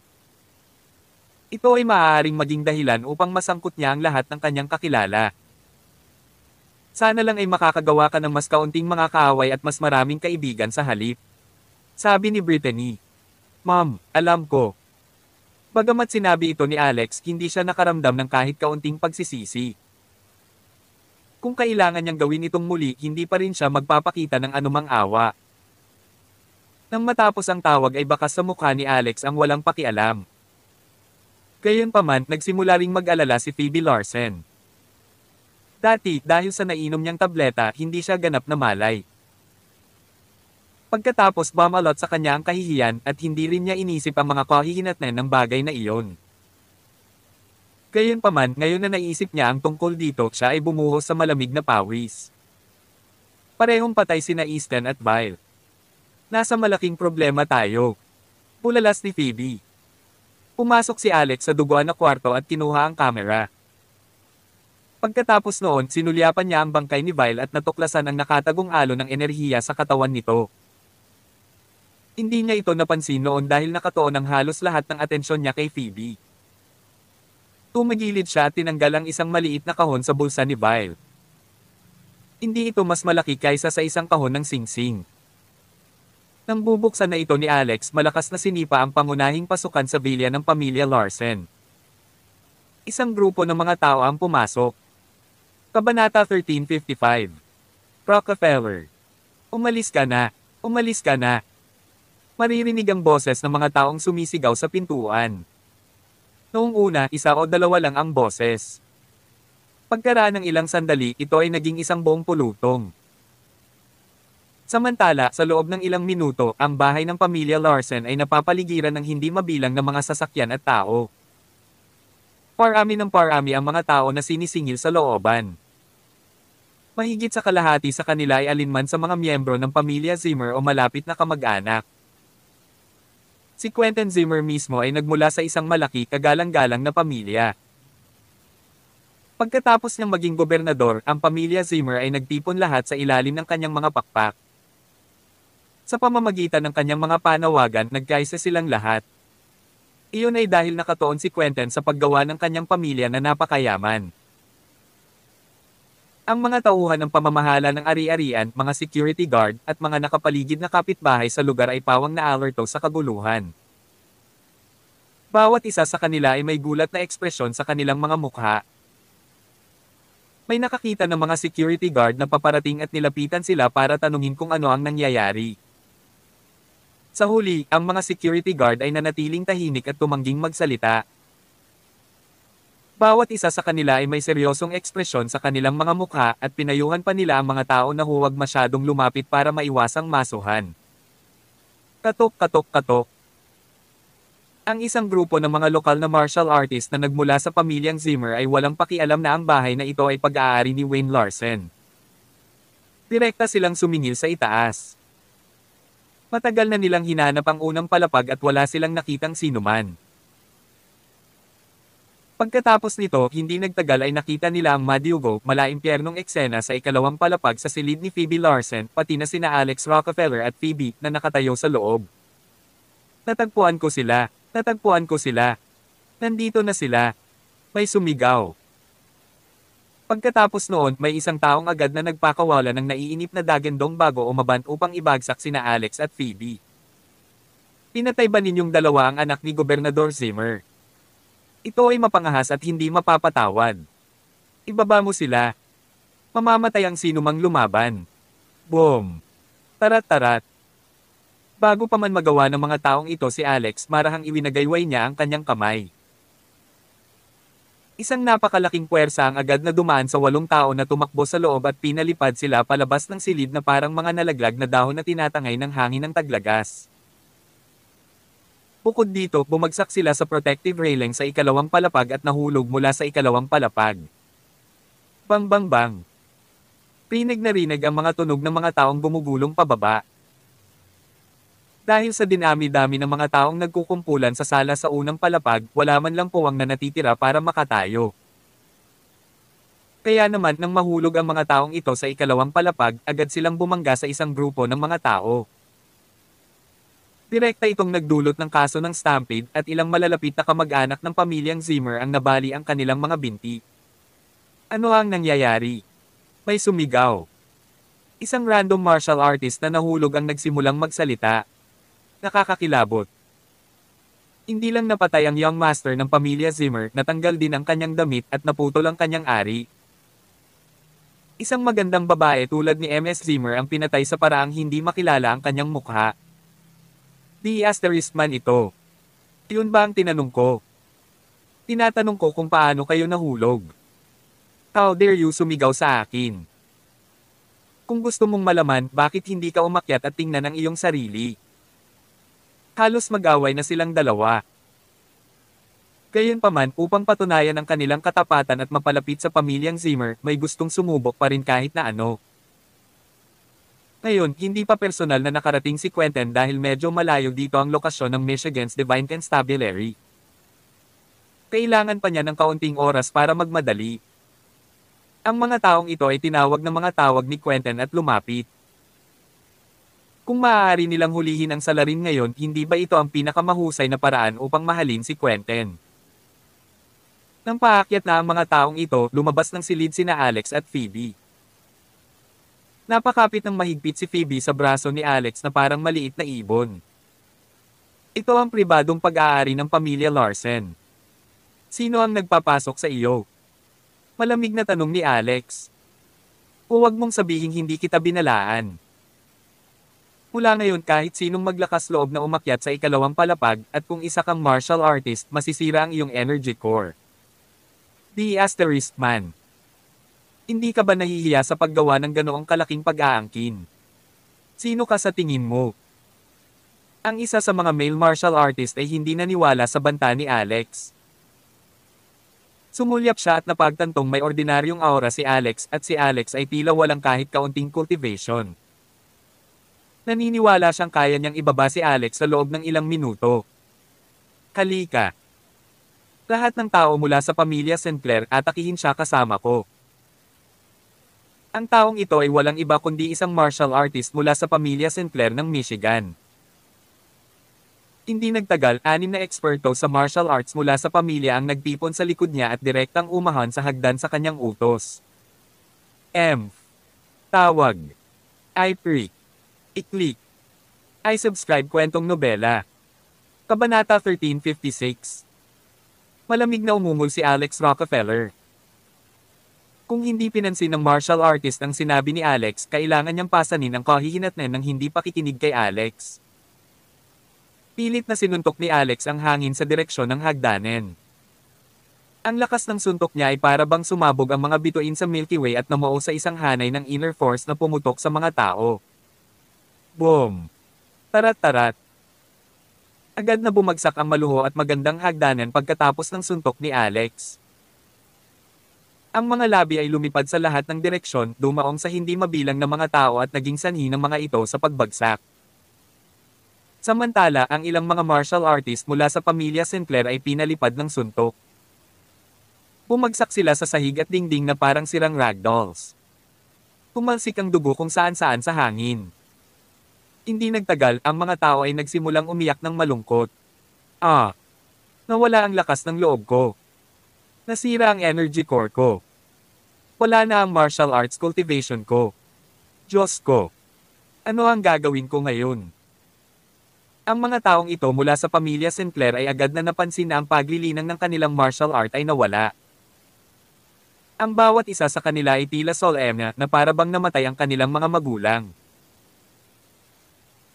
Ito ay maaaring maging dahilan upang masangkot niya ang lahat ng kanyang kakilala. Sana lang ay makakagawa ka ng mas kaunting mga kaaway at mas maraming kaibigan sa halip. Sabi ni Brittany. Ma'am, alam ko. Bagamat sinabi ito ni Alex, hindi siya nakaramdam ng kahit kaunting pagsisisi. Kung kailangan niyang gawin itong muli, hindi pa rin siya magpapakita ng anumang awa. Nang matapos ang tawag ay bakas sa mukha ni Alex ang walang pakialam. Gayunpaman, nagsimula ring mag-alala si Phoebe Larsen. Dati, dahil sa nainom niyang tableta, hindi siya ganap na malay. Pagkatapos bumalot sa kanya ang kahihiyan at hindi rin niya inisip ang mga kahihinatnan ng bagay na iyon. Gayunpaman, ngayon na naisip niya ang tungkol dito, siya ay bumuhos sa malamig na pawis. Parehong patay sina Easton at Vile. Nasa malaking problema tayo. Pulalas ni Phoebe. Pumasok si Alex sa duguan na kwarto at kinuha ang kamera. Pagkatapos noon, sinulyapan niya ang bangkay ni Vile at natuklasan ang nakatagong alon ng enerhiya sa katawan nito. Hindi niya ito napansin noon dahil nakatuon ang halos lahat ng atensyon niya kay Phoebe. Tumigilid siya at tinanggal ang isang maliit na kahon sa bulsa ni Vile. Hindi ito mas malaki kaysa sa isang kahon ng singsing. Nang bubuksan na ito ni Alex, malakas na sinipa ang pangunahing pasukan sa bilya ng pamilya Larsen. Isang grupo ng mga tao ang pumasok. Kabanata 1355. Rockefeller. Umalis ka na. Umalis ka na. Maririnig ang boses ng mga taong sumisigaw sa pintuan. Noong una, isa o dalawa lang ang boses. Pagkaraan ng ilang sandali, ito ay naging isang buong pulutong. Samantala, sa loob ng ilang minuto, ang bahay ng pamilya Larsen ay napapaligiran ng hindi mabilang na mga sasakyan at tao. Parami ng parami ang mga tao na sinisingil sa looban. Mahigit sa kalahati sa kanila ay alinman sa mga miyembro ng pamilya Zimmer o malapit na kamag-anak. Si Quentin Zimmer mismo ay nagmula sa isang malaki kagalang-galang na pamilya. Pagkatapos niyang maging gobernador, ang pamilya Zimmer ay nagtipon lahat sa ilalim ng kanyang mga pakpak. Sa pamamagitan ng kanyang mga panawagan, nagkaisa silang lahat. Iyon ay dahil nakatuon si Quentin sa paggawa ng kanyang pamilya na napakayaman. Ang mga tauhan ng pamamahala ng ari-arian, mga security guard, at mga nakapaligid na kapitbahay sa lugar ay pawang naalerto sa kaguluhan. Bawat isa sa kanila ay may gulat na ekspresyon sa kanilang mga mukha. May nakakita ng mga security guard na paparating at nilapitan sila para tanungin kung ano ang nangyayari. Sa huli, ang mga security guard ay nanatiling tahimik at tumangging magsalita. Bawat isa sa kanila ay may seryosong ekspresyon sa kanilang mga mukha at pinayuhan pa nila ang mga tao na huwag masyadong lumapit para maiwasang masuhan. Katok katok katok. Ang isang grupo ng mga lokal na martial artist na nagmula sa pamilyang Zimmer ay walang pakialam na ang bahay na ito ay pag-aari ni Wayne Larsen. Direkta silang sumingil sa itaas. Matagal na nilang hinanap ang unang palapag at wala silang nakitang sinuman. Pagkatapos nito, hindi nagtagal ay nakita nila ang madyugo, malaimpyernong eksena sa ikalawang palapag sa silid ni Phoebe Larsen, pati na sina Alex Rockefeller at Phoebe na nakatayo sa loob. Natagpuan ko sila. Natagpuan ko sila. Nandito na sila. May sumigaw. Pagkatapos noon, may isang taong agad na nagpakawala ng naiinip na dagendong bago umaban upang ibagsak sina Alex at Phoebe. Pinatay ba ninyong dalawa ang anak ni Gobernador Zimmer? Ito ay mapangahas at hindi mapapatawad. Ibaba mo sila. Mamamatay ang sinumang lumaban. Boom! Tarat-tarat. Bago pa man magawa ng mga taong ito si Alex, marahang iwinagayway niya ang kanyang kamay. Isang napakalaking puwersa ang agad na dumaan sa 8 tao na tumakbo sa loob at pinalipad sila palabas ng silid na parang mga nalaglag na dahon na tinatangay ng hangin ng taglagas. Bukod dito, bumagsak sila sa protective railing sa ikalawang palapag at nahulog mula sa ikalawang palapag. Bang bang bang. Rinig na rinig ang mga tunog ng mga taong gumugulong pababa. Dahil sa dinami-dami ng mga taong nagkukumpulan sa sala sa unang palapag, wala man lang puwang na natitira para makatayo. Kaya naman nang mahulog ang mga taong ito sa ikalawang palapag, agad silang bumangga sa isang grupo ng mga tao. Direkta itong nagdulot ng kaso ng stampede at ilang malalapit na kamag-anak ng pamilyang Zimmer ang nabali ang kanilang mga binti. Ano ang nangyayari? May sumigaw. Isang random martial artist na nahulog ang nagsimulang magsalita. Nakakakilabot. Hindi lang napatay ang young master ng pamilya Zimmer, natanggal din ang kanyang damit at naputol ang kanyang ari. Isang magandang babae tulad ni MS Zimmer ang pinatay sa paraang hindi makilala ang kanyang mukha. Di asterisk man ito. Yun ba ang tinanong ko? Tinatanong ko kung paano kayo nahulog. How dare you sumigaw sa akin? Kung gusto mong malaman, bakit hindi ka umakyat at tingnan ang iyong sarili? Halos mag-away na silang dalawa. Gayunpaman, upang patunayan ang kanilang katapatan at mapalapit sa pamilyang Zimmer, may gustong sumubok pa rin kahit na ano. Ngayon, hindi pa personal na nakarating si Quentin dahil medyo malayo dito ang lokasyon ng Michigan's Divine Constabulary. Kailangan pa niya ng kaunting oras para magmadali. Ang mga taong ito ay tinawag ng mga tawag ni Quentin at lumapit. Kung maaari nilang hulihin ang salarin ngayon, hindi ba ito ang pinakamahusay na paraan upang mahalin si Quentin? Nang paakyat na ang mga taong ito, lumabas ng silid sina Alex at Phoebe. Napakapit ng mahigpit si Phoebe sa braso ni Alex na parang maliit na ibon. Ito ang pribadong pag-aari ng pamilya Larsen. Sino ang nagpapasok sa iyo? Malamig na tanong ni Alex. Huwag mong sabihing hindi kita binalaan. Mula ngayon kahit sinong maglakas loob na umakyat sa ikalawang palapag at kung isa kang martial artist masisira ang iyong energy core. The asterisk man. Hindi ka ba nahihiya sa paggawa ng ganoong kalaking pag-aangkin? Sino ka sa tingin mo? Ang isa sa mga male martial artist ay hindi naniwala sa banta ni Alex. Sumulyap siya at napagtantong may ordinaryong aura si Alex at si Alex ay tila walang kahit kaunting cultivation. Naniniwala siyang kaya niyang ibaba si Alex sa loob ng ilang minuto. Halika. Lahat ng tao mula sa pamilya Sinclair atakihin siya kasama ko. Ang taong ito ay walang iba kundi isang martial artist mula sa pamilya Sinclair ng Michigan. Hindi nagtagal, 6 na eksperto sa martial arts mula sa pamilya ang nagtipon sa likod niya at direktang umahan sa hagdan sa kanyang utos. Tawag. I-Freak. I-Click. I-Subscribe kwentong nobela. Kabanata 1356. Malamig na umungol si Alex Rockefeller. Kung hindi pinansin ng martial artist ang sinabi ni Alex, kailangan niyang pasanin ang kahihinatnan ng hindi pakikinig kay Alex. Pilit na sinuntok ni Alex ang hangin sa direksyon ng hagdanan. Ang lakas ng suntok niya ay para bang sumabog ang mga bituin sa Milky Way at namuo sa isang hanay ng inner force na pumutok sa mga tao. Boom! Tarat-tarat! Agad na bumagsak ang maluho at magandang hagdanan pagkatapos ng suntok ni Alex. Ang mga labi ay lumipad sa lahat ng direksyon, dumaong sa hindi mabilang na mga tao at naging sanhi ng mga ito sa pagbagsak. Samantala, ang ilang mga martial artist mula sa pamilya Sinclair ay pinalipad ng suntok. Bumagsak sila sa sahig at dingding na parang sirang ragdolls. Tumalsik ang dugo kung saan-saan sa hangin. Hindi nagtagal, ang mga tao ay nagsimulang umiyak ng malungkot. Nawala ang lakas ng loob ko. Nasira ang energy core ko. Wala na ang martial arts cultivation ko. Diyos ko. Ano ang gagawin ko ngayon? Ang mga taong ito mula sa pamilya Sinclair ay agad na napansin na ang paglilinang ng kanilang martial art ay nawala. Ang bawat isa sa kanila ay tila solemn na para bang namatay ang kanilang mga magulang.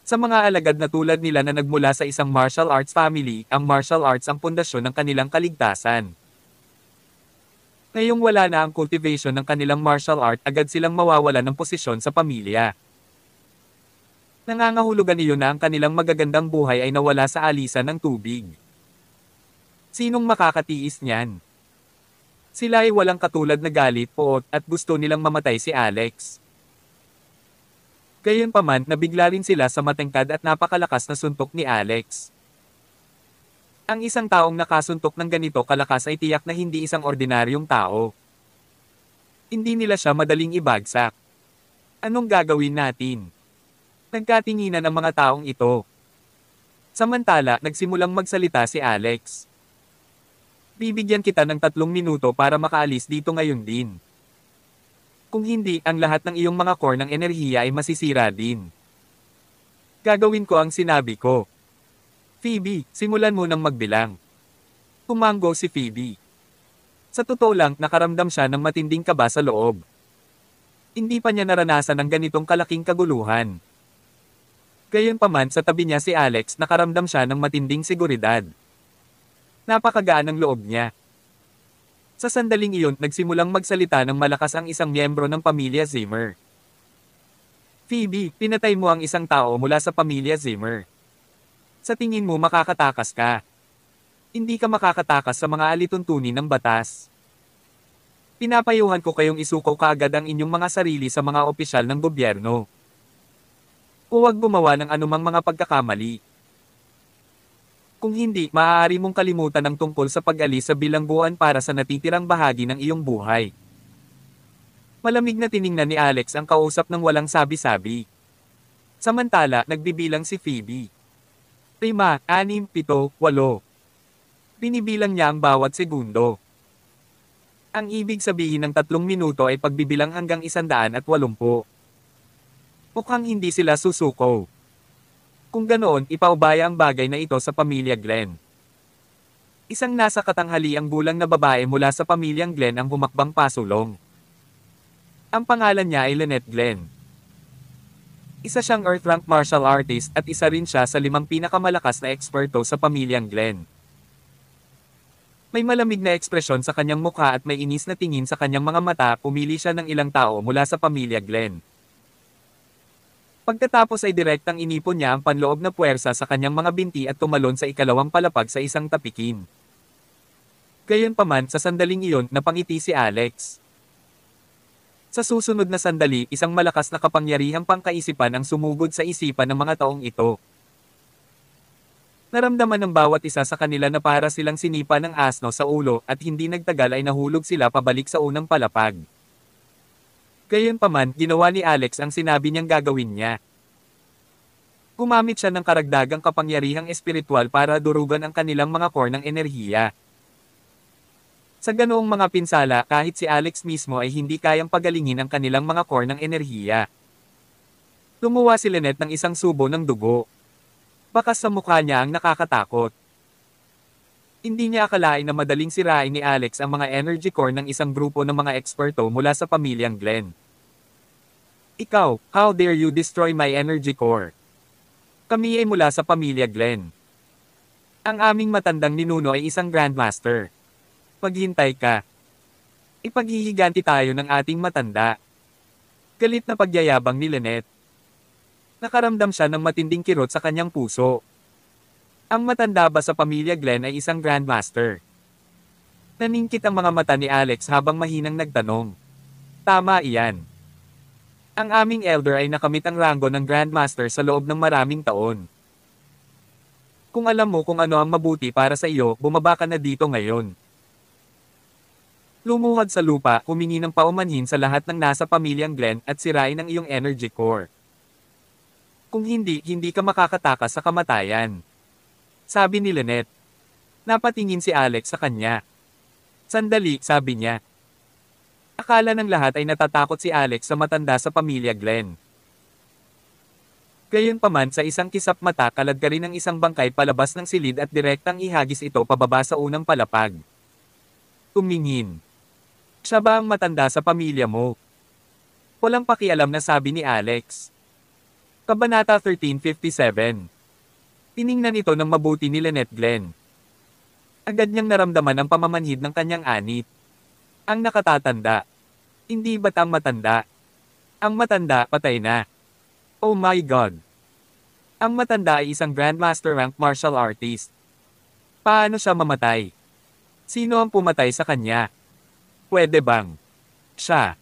Sa mga alagad na tulad nila na nagmula sa isang martial arts family, ang martial arts ang pundasyon ng kanilang kaligtasan. Ngayong wala na ang cultivation ng kanilang martial art, agad silang mawawala ng posisyon sa pamilya. Nangangahulugan iyon na ang kanilang magagandang buhay ay nawala sa alisan ng tubig. Sinong makakatiis niyan? Sila ay walang katulad na galit, poot, at gusto nilang mamatay si Alex. Gayunpaman nabigla rin sila sa matengkad at napakalakas na suntok ni Alex. Ang isang taong nakasuntok ng ganito kalakas ay tiyak na hindi isang ordinaryong tao. Hindi nila siya madaling ibagsak. Anong gagawin natin? Nagkatinginan ang mga taong ito. Samantala, nagsimulang magsalita si Alex. Bibigyan kita ng 3 minuto para makaalis dito ngayon din. Kung hindi, ang lahat ng iyong mga core ng enerhiya ay masisira din. Gagawin ko ang sinabi ko. Phoebe, simulan mo nang magbilang. Tumanggo si Phoebe. Sa totoo lang, nakaramdam siya ng matinding kaba sa loob. Hindi pa niya naranasan ang ganitong kalaking kaguluhan. Gayunpaman sa tabi niya si Alex nakaramdam siya ng matinding seguridad. Napakagaan ng loob niya. Sa sandaling iyon, nagsimulang magsalita ng malakas ang isang miyembro ng pamilya Zimmer. Phoebe, pinatay mo ang isang tao mula sa pamilya Zimmer. Sa tingin mo makakatakas ka. Hindi ka makakatakas sa mga alituntunin ng batas. Pinapayuhan ko kayong isuko kaagad ang inyong mga sarili sa mga opisyal ng gobyerno. Huwag gumawa ng anumang mga pagkakamali. Kung hindi, maaari mong kalimutan ang tungkol sa pag-alis sa bilangguan para sa natitirang bahagi ng iyong buhay. Malamig na tiningnan ni Alex ang kausap ng walang sabi-sabi. Samantala, nagbibilang si Phoebe. 5, 6, 7, 8. Binibilang niya ang bawat segundo. Ang ibig sabihin ng 3 minuto ay pagbibilang hanggang 180. Mukhang hindi sila susuko. Kung ganoon, ipaubaya ang bagay na ito sa pamilya Glenn. Isang nasa katanghaliang gulang na babae mula sa pamilyang Glenn ang humakbang pasulong. Ang pangalan niya ay Lynette Glenn. Isa siyang Earth-rank martial artist at isa rin siya sa 5 pinakamalakas na eksperto sa pamilyang Glenn. May malamig na ekspresyon sa kanyang mukha at may inis na tingin sa kanyang mga mata, pumili siya ng ilang tao mula sa pamilya Glenn. Pagkatapos ay direktang inipon niya ang panloob na puwersa sa kanyang mga binti at tumalon sa ikalawang palapag sa isang tapikin. Gayunpaman, sa sandaling iyon, napangiti si Alex. Sa susunod na sandali, isang malakas na kapangyarihang pangkaisipan ang sumugod sa isipan ng mga taong ito. Naramdaman ng bawat isa sa kanila na para silang sinipa ng asno sa ulo at hindi nagtagal ay nahulog sila pabalik sa unang palapag. Gayunpaman, ginawa ni Alex ang sinabi niyang gagawin niya. Gumamit siya ng karagdagang kapangyarihang espiritual para durugan ang kanilang mga core ng enerhiya. Sa ganoong mga pinsala, kahit si Alex mismo ay hindi kayang pagalingin ang kanilang mga core ng enerhiya. Lumuwa si Lynette ng isang subo ng dugo. Bakas sa mukha niya ang nakakatakot. Hindi niya akalain na madaling sirain ni Alex ang mga energy core ng isang grupo ng mga eksperto mula sa pamilyang Glenn. Ikaw, how dare you destroy my energy core? Kami ay mula sa pamilya Glenn. Ang aming matandang ninuno ay isang grandmaster. Paghintay ka. Ipaghihiganti tayo ng ating matanda. Galit na pagyayabang ni Lynette. Nakaramdam siya ng matinding kirot sa kanyang puso. Ang matanda ba sa pamilya Glenn ay isang grandmaster? Naningkit ang mga mata ni Alex habang mahinang nagtanong. Tama iyan. Ang aming elder ay nakamit ang ranggo ng grandmaster sa loob ng maraming taon. Kung alam mo kung ano ang mabuti para sa iyo, bumaba ka na dito ngayon. Lumuhod sa lupa, humingi ng paumanhin sa lahat ng nasa pamilyang Glenn at sirain ang iyong energy core. Kung hindi, hindi ka makakatakas sa kamatayan. Sabi ni Lynette. Napatingin si Alex sa kanya. Sandali, sabi niya. Akala ng lahat ay natatakot si Alex sa matanda sa pamilya Glenn. Gayunpaman sa isang kisap mata kalad ka rin ang isang bangkay palabas ng silid at direktang ihagis ito pababa sa unang palapag. Tumingin. Siya ba ang matanda sa pamilya mo? Walang pakialam na sabi ni Alex. Kabanata 1357. Tiningnan ito ng mabuti ni Lynette Glenn. Agad niyang naramdaman ang pamamanhid ng kanyang anit. Ang nakatatanda. Hindi ba't ang matanda? Ang matanda, patay na. Oh my God. Ang matanda ay isang Grandmaster rank martial artist. Paano siya mamatay? Sino ang pumatay sa kanya? Pwede bang? Siya.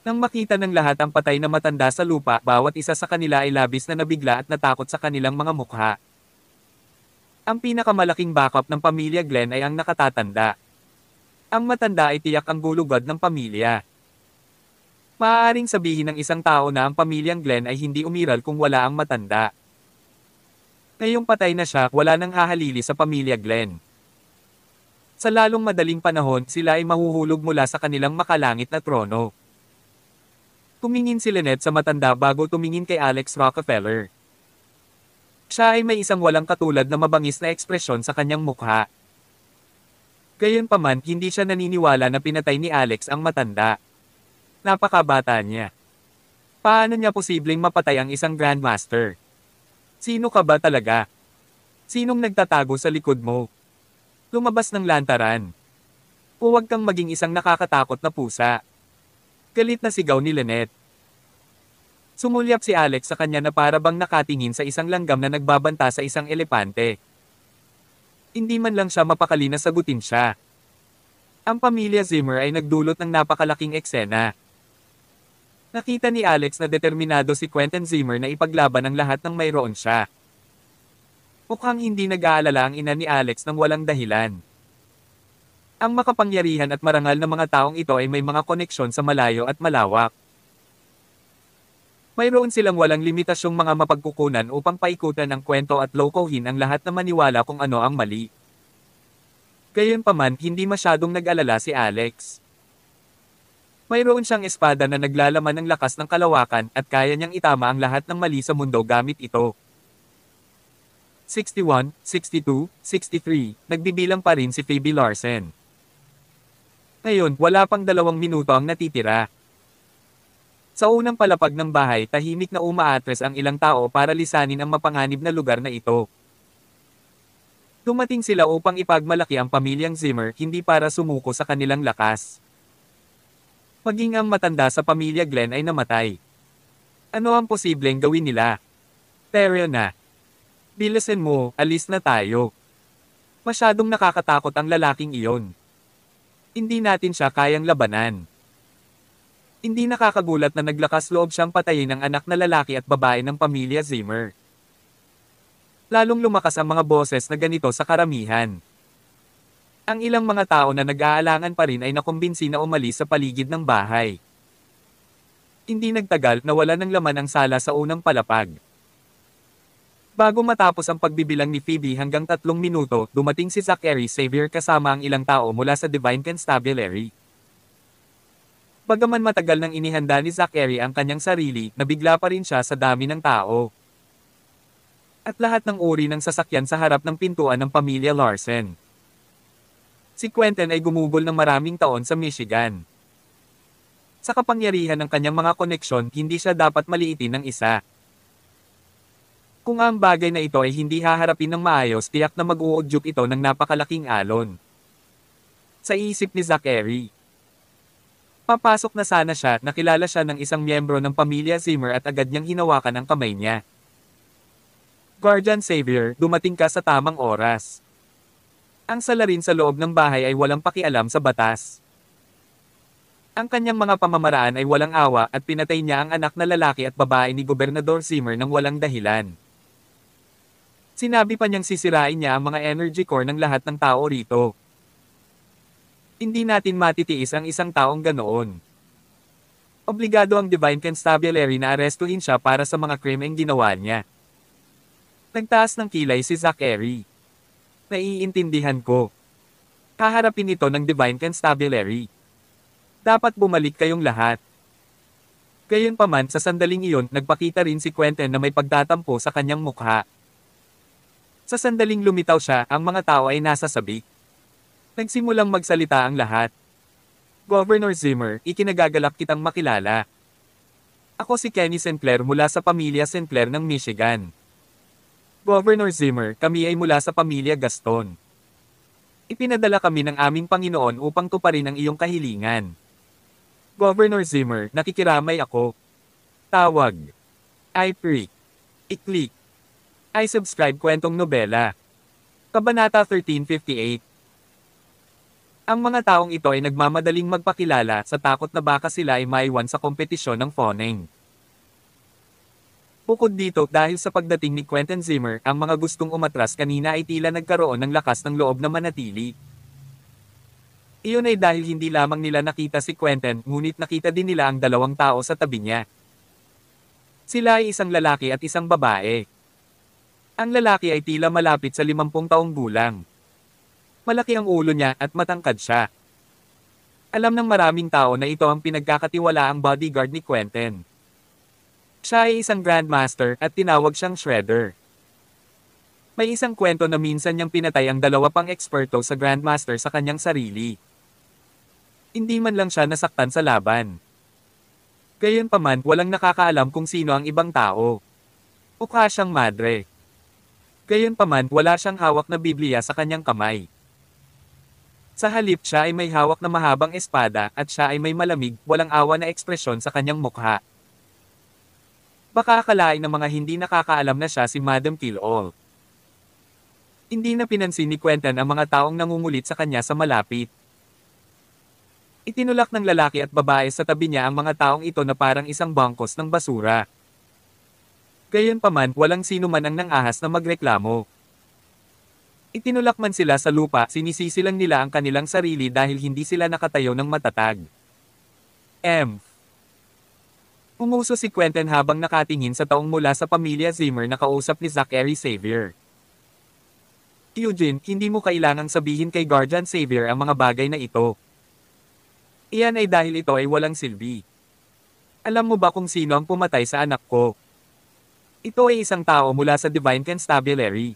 Nang makita ng lahat ang patay na matanda sa lupa, bawat isa sa kanila ay labis na nabigla at natakot sa kanilang mga mukha. Ang pinakamalaking backup ng pamilya Glenn ay ang nakatatanda. Ang matanda ay tiyak ang gulugad ng pamilya. Maaaring sabihin ng isang tao na ang pamilyang Glenn ay hindi umiral kung wala ang matanda. Ngayong patay na siya, wala nang hahalili sa pamilya Glenn. Sa lalong madaling panahon, sila ay mahuhulog mula sa kanilang makalangit na trono. Tumingin si Lynette sa matanda bago tumingin kay Alex Rockefeller. Siya ay may isang walang katulad na mabangis na ekspresyon sa kanyang mukha. Gayunpaman, hindi siya naniniwala na pinatay ni Alex ang matanda. Napakabata niya. Paano niya posibleng mapatay ang isang Grandmaster? Sino ka ba talaga? Sinong nagtatago sa likod mo? Lumabas ng lantaran. Huwag kang maging isang nakakatakot na pusa. Galit na sigaw ni Lynette. Sumulyap si Alex sa kanya na para bang nakatingin sa isang langgam na nagbabanta sa isang elepante. Hindi man lang siya mapakali na sagutin siya. Ang pamilya Zimmer ay nagdulot ng napakalaking eksena. Nakita ni Alex na determinado si Quentin Zimmer na ipaglaban ang lahat ng mayroon siya. Mukhang hindi nag-aalala ang ina ni Alex ng walang dahilan. Ang makapangyarihan at marangal na mga taong ito ay may mga koneksyon sa malayo at malawak. Mayroon silang walang limitasyong mga mapagkukunan upang paikutan ang kwento at lokohin ang lahat na maniwala kung ano ang mali. Gayunpaman, hindi masyadong nag-alala si Alex. Mayroon siyang espada na naglalaman ng lakas ng kalawakan at kaya niyang itama ang lahat ng mali sa mundo gamit ito. 61, 62, 63, nagbibilang pa rin si Phoebe Larsen. Ngayon, wala pang 2 minuto ang natitira. Sa unang palapag ng bahay, tahimik na umaatres ang ilang tao para lisanin ang mapanganib na lugar na ito. Dumating sila upang ipagmalaki ang pamilyang Zimmer, hindi para sumuko sa kanilang lakas. Maging ang matanda sa pamilya Glenn ay namatay. Ano ang posibleng gawin nila? Pero na. Bilisan mo, alis na tayo. Masyadong nakakatakot ang lalaking iyon. Hindi natin siya kayang labanan. Hindi nakakagulat na naglakas loob siyang patayin ang anak na lalaki at babae ng pamilya Zimmer. Lalong lumakas ang mga boses na ganito sa karamihan. Ang ilang mga tao na nag-aalangan pa rin ay nakumbinsi na umalis sa paligid ng bahay. Hindi nagtagal, nawala ng laman ang sala sa unang palapag. Bago matapos ang pagbibilang ni Phoebe hanggang 3 minuto, dumating si Zachary Xavier kasama ang ilang tao mula sa Divine Constabulary. Bagaman matagal nang inihanda ni Zachary ang kanyang sarili, nabigla pa rin siya sa dami ng tao. At lahat ng uri ng sasakyan sa harap ng pintuan ng pamilya Larsen. Si Quentin ay gumugol ng maraming taon sa Michigan. Sa kapangyarihan ng kanyang mga koneksyon, hindi siya dapat maliitin ng isa. Kung ang bagay na ito ay hindi haharapin ng maayos, tiyak na mag-uudyok ito ng napakalaking alon. Sa isip ni Zachary. Papasok na sana siya, nakilala siya ng isang miyembro ng pamilya Zimmer at agad niyang hinawakan ang kamay niya. Guardian Xavier, dumating ka sa tamang oras. Ang salarin sa loob ng bahay ay walang pakialam sa batas. Ang kanyang mga pamamaraan ay walang awa at pinatay niya ang anak na lalaki at babae ni Gobernador Zimmer nang walang dahilan. Sinabi pa niyang sisirain niya ang mga energy core ng lahat ng tao rito. Hindi natin matitiis ang isang taong ganoon. Obligado ang Divine Constabulary na arestuhin siya para sa mga krimeng ginawa niya. Nagtaas ng kilay si Zachary. Naiintindihan ko. Kaharapin ito ng Divine Constabulary. Dapat bumalik kayong lahat. Gayunpaman, sa sandaling iyon, nagpakita rin si Quentin na may pagtatampo sa kanyang mukha. Sa sandaling lumitaw siya, ang mga tao ay nasa sabik. Nagsimulang magsalita ang lahat. Governor Zimmer, ikinagagalak kitang makilala. Ako si Kenny Sinclair mula sa pamilya Sinclair ng Michigan. Governor Zimmer, kami ay mula sa pamilya Gaston. Ipinadala kami ng aming Panginoon upang tuparin ang iyong kahilingan. Governor Zimmer, nakikiramay ako. Tawag. I pray. I-click. I subscribe kwentong nobela. Kabanata 1358. Ang mga taong ito ay nagmamadaling magpakilala sa takot na baka sila ay maiwan sa kompetisyon ng phoning. Bukod dito, dahil sa pagdating ni Quentin Zimmer, ang mga gustong umatras kanina ay tila nagkaroon ng lakas ng loob na manatili. Iyon ay dahil hindi lamang nila nakita si Quentin, ngunit nakita din nila ang dalawang tao sa tabi niya. Sila ay isang lalaki at isang babae. Ang lalaki ay tila malapit sa 50 taong gulang. Malaki ang ulo niya at matangkad siya. Alam ng maraming tao na ito ang pinagkakatiwalaang bodyguard ni Quentin. Siya ay isang grandmaster at tinawag siyang Shredder. May isang kwento na minsan niyang pinatay ang dalawa pang eksperto sa grandmaster sa kanyang sarili. Hindi man lang siya nasaktan sa laban. Gayunpaman, walang nakakaalam kung sino ang ibang tao. Mukha siyang madre. Gayunpaman, wala siyang hawak na Biblia sa kanyang kamay. Sa halip siya ay may hawak na mahabang espada at siya ay may malamig, walang awa na ekspresyon sa kanyang mukha. Baka akalain ng mga hindi nakakaalam na siya si Madam Kill-All. Hindi na pinansin ni Quentin ang mga taong nangungulit sa kanya sa malapit. Itinulak ng lalaki at babae sa tabi niya ang mga taong ito na parang isang bangkos ng basura. Gayunpaman, walang sino man ang nangahas na magreklamo. Itinulak man sila sa lupa, sinisisi lang nila ang kanilang sarili dahil hindi sila nakatayo ng matatag. Umuso si Quentin habang nakatingin sa taong mula sa pamilya Zimmer na kausap ni Zachary Xavier. Eugene, hindi mo kailangang sabihin kay Guardian Xavier ang mga bagay na ito. Iyan ay dahil ito ay walang silbi. Alam mo ba kung sino ang pumatay sa anak ko? Ito ay isang tao mula sa Divine Constabulary.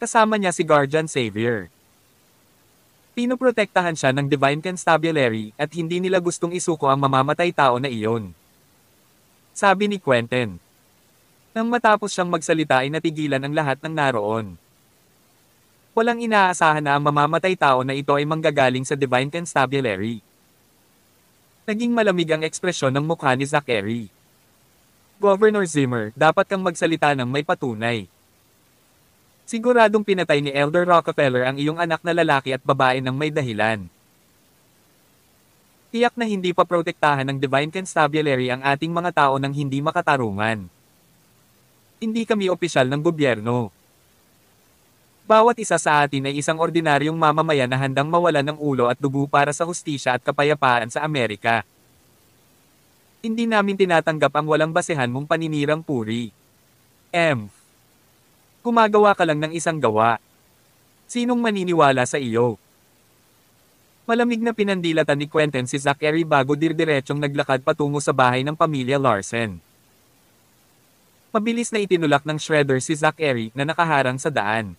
Kasama niya si Guardian Xavier. Pinoprotektahan siya ng Divine Constabulary at hindi nila gustong isuko ang mamamatay tao na iyon. Sabi ni Quentin. Nang matapos siyang magsalita ay natigilan ang lahat ng naroon. Walang inaasahan na ang mamamatay tao na ito ay manggagaling sa Divine Constabulary. Naging malamig ang ekspresyon ng mukha ni Zachary. Governor Zimmer, dapat kang magsalita ng may patunay. Siguradong pinatay ni Elder Rockefeller ang iyong anak na lalaki at babae ng may dahilan. Tiyak na hindi pa protektahan ng Divine Constabulary ang ating mga tao ng hindi makatarungan. Hindi kami opisyal ng gobyerno. Bawat isa sa atin ay isang ordinaryong mamamayan na handang mawalan ng ulo at dugo para sa hustisya at kapayapaan sa Amerika. Hindi namin tinatanggap ang walang basehan mong paninirang puri. Gumagawa ka lang ng isang gawa. Sinong maniniwala sa iyo? Malamig na pinandilatan ni Quentin si Zachary bago dirdiretsong naglakad patungo sa bahay ng pamilya Larsen. Mabilis na itinulak ng Shredder si Zachary na nakaharang sa daan.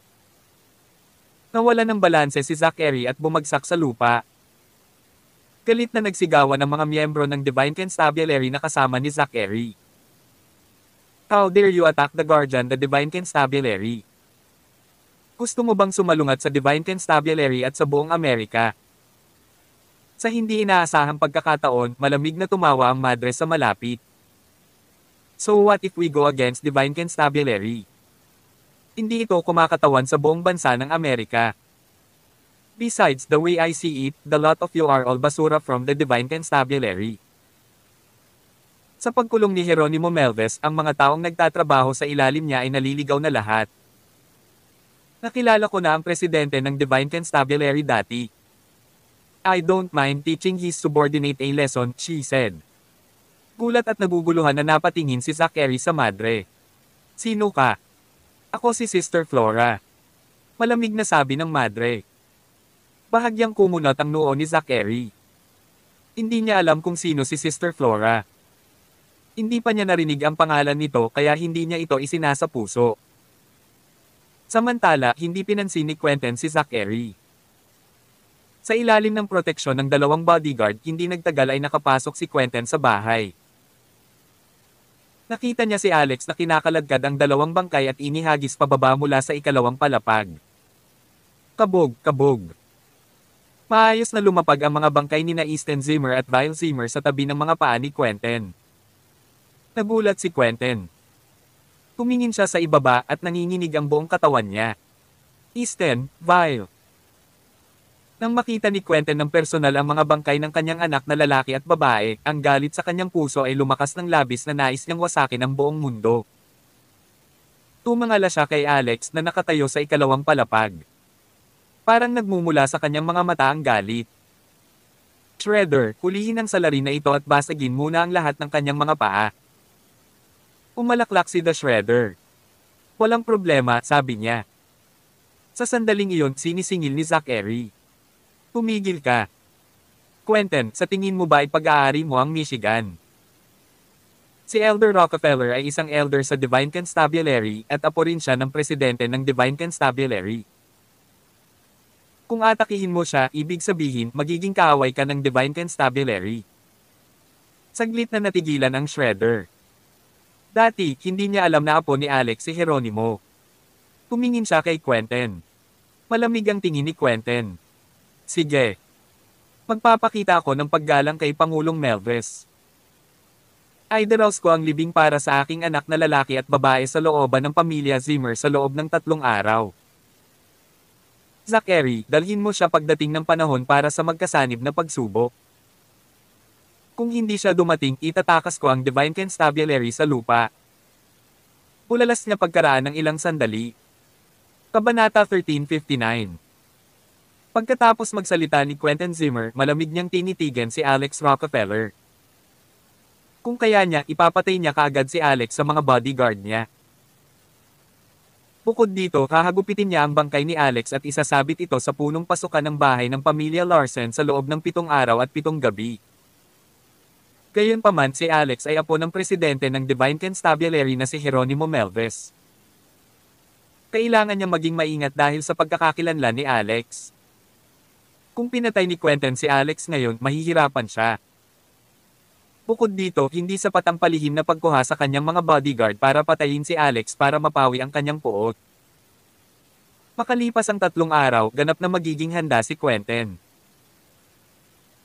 Nawala ng balanse si Zachary at bumagsak sa lupa. Galit na nagsigawan ang mga miyembro ng Divine Constabulary na kasama ni Zachary. How dare you attack the Guardian, the Divine Constabulary? Gusto mo bang sumalungat sa Divine Constabulary at sa buong Amerika? Sa hindi inaasahang pagkakataon, malamig na tumawa ang madre sa malapit. So what if we go against Divine Constabulary? Hindi ito kumakatawan sa buong bansa ng Amerika. Besides, the way I see it, the lot of you are all basura from the Divine Constabulary. Sa pagkulong ni Geronimo Melves, ang mga taong nagtatrabaho sa ilalim niya ay naliligaw na lahat. Nakilala ko na ang presidente ng Divine Constabulary dati. I don't mind teaching his subordinate a lesson, she said. Gulat at naguguluhan na napatingin si Zachary sa madre. Sino ka? Ako si Sister Flora. Malamig na sabi ng madre. Bahagyang kumunot ang noo ni Zachary. Hindi niya alam kung sino si Sister Flora. Hindi pa niya narinig ang pangalan nito kaya hindi niya ito isinasa puso. Samantala, hindi pinansin ni Quentin si Zachary. Sa ilalim ng proteksyon ng dalawang bodyguard, hindi nagtagal ay nakapasok si Quentin sa bahay. Nakita niya si Alex na kinakaladkad ang dalawang bangkay at inihagis pababa mula sa ikalawang palapag. Kabog, kabog. Maayos na lumapag ang mga bangkay ni Easton Zimmer at Vile Zimmer sa tabi ng mga paa ni Quentin. Nagulat si Quentin. Tumingin siya sa ibaba at nanginginig ang buong katawan niya. Easton, Vile. Nang makita ni Quentin ng personal ang mga bangkay ng kanyang anak na lalaki at babae, ang galit sa kanyang puso ay lumakas ng labis na nais niyang wasakin ang buong mundo. Tumangala siya kay Alex na nakatayo sa ikalawang palapag. Parang nagmumula sa kanyang mga mata ang galit. Shredder, hulihin ang salarin na ito at basagin muna ang lahat ng kanyang mga paa. Umalaklak si The Shredder. Walang problema, sabi niya. Sa sandaling iyon, sinisingil ni Zachary. Tumigil ka. Quentin, sa tingin mo ba ipag-aari mo ang Michigan? Si Elder Rockefeller ay isang elder sa Divine Constabulary at apo rin siya ng presidente ng Divine Constabulary. Kung atakihin mo siya, ibig sabihin magiging kaaway ka ng Divine Constabulary. Saglit na natigilan ang Shredder. Dati, hindi niya alam na apo ni Alex si Geronimo. Tumingin siya kay Quentin. Malamig ang tingin ni Quentin. Sige. Magpapakita ako ng paggalang kay Pangulong Melves. Idaraos ko ang libing para sa aking anak na lalaki at babae sa looban ng pamilya Zimmer sa loob ng 3 araw. Zachary, dalhin mo siya pagdating ng panahon para sa magkasanib na pagsubok. Kung hindi siya dumating, itatakas ko ang Divine Constabulary sa lupa. Ulalas niya pagkaraan ng ilang sandali. Kabanata 1359. Pagkatapos magsalita ni Quentin Zimmer, malamig niyang tinitigan si Alex Rockefeller. Kung kaya niya, ipapatay niya kaagad si Alex sa mga bodyguard niya. Bukod dito, hahagupitin niya ang bangkay ni Alex at isasabit ito sa punong pasukan ng bahay ng pamilya Larsen sa loob ng 7 araw at 7 gabi. Gayunpaman si Alex ay apo ng presidente ng Divine Constabulary na si Geronimo Melves. Kailangan niya maging maingat dahil sa pagkakakilanlan ni Alex. Kung pinatay ni Quentin si Alex ngayon, mahihirapan siya. Bukod dito, hindi sapat ang palihim na pagkuha sa kanyang mga bodyguard para patayin si Alex para mapawi ang kanyang puot. Makalipas ang 3 araw, ganap na magiging handa si Quentin.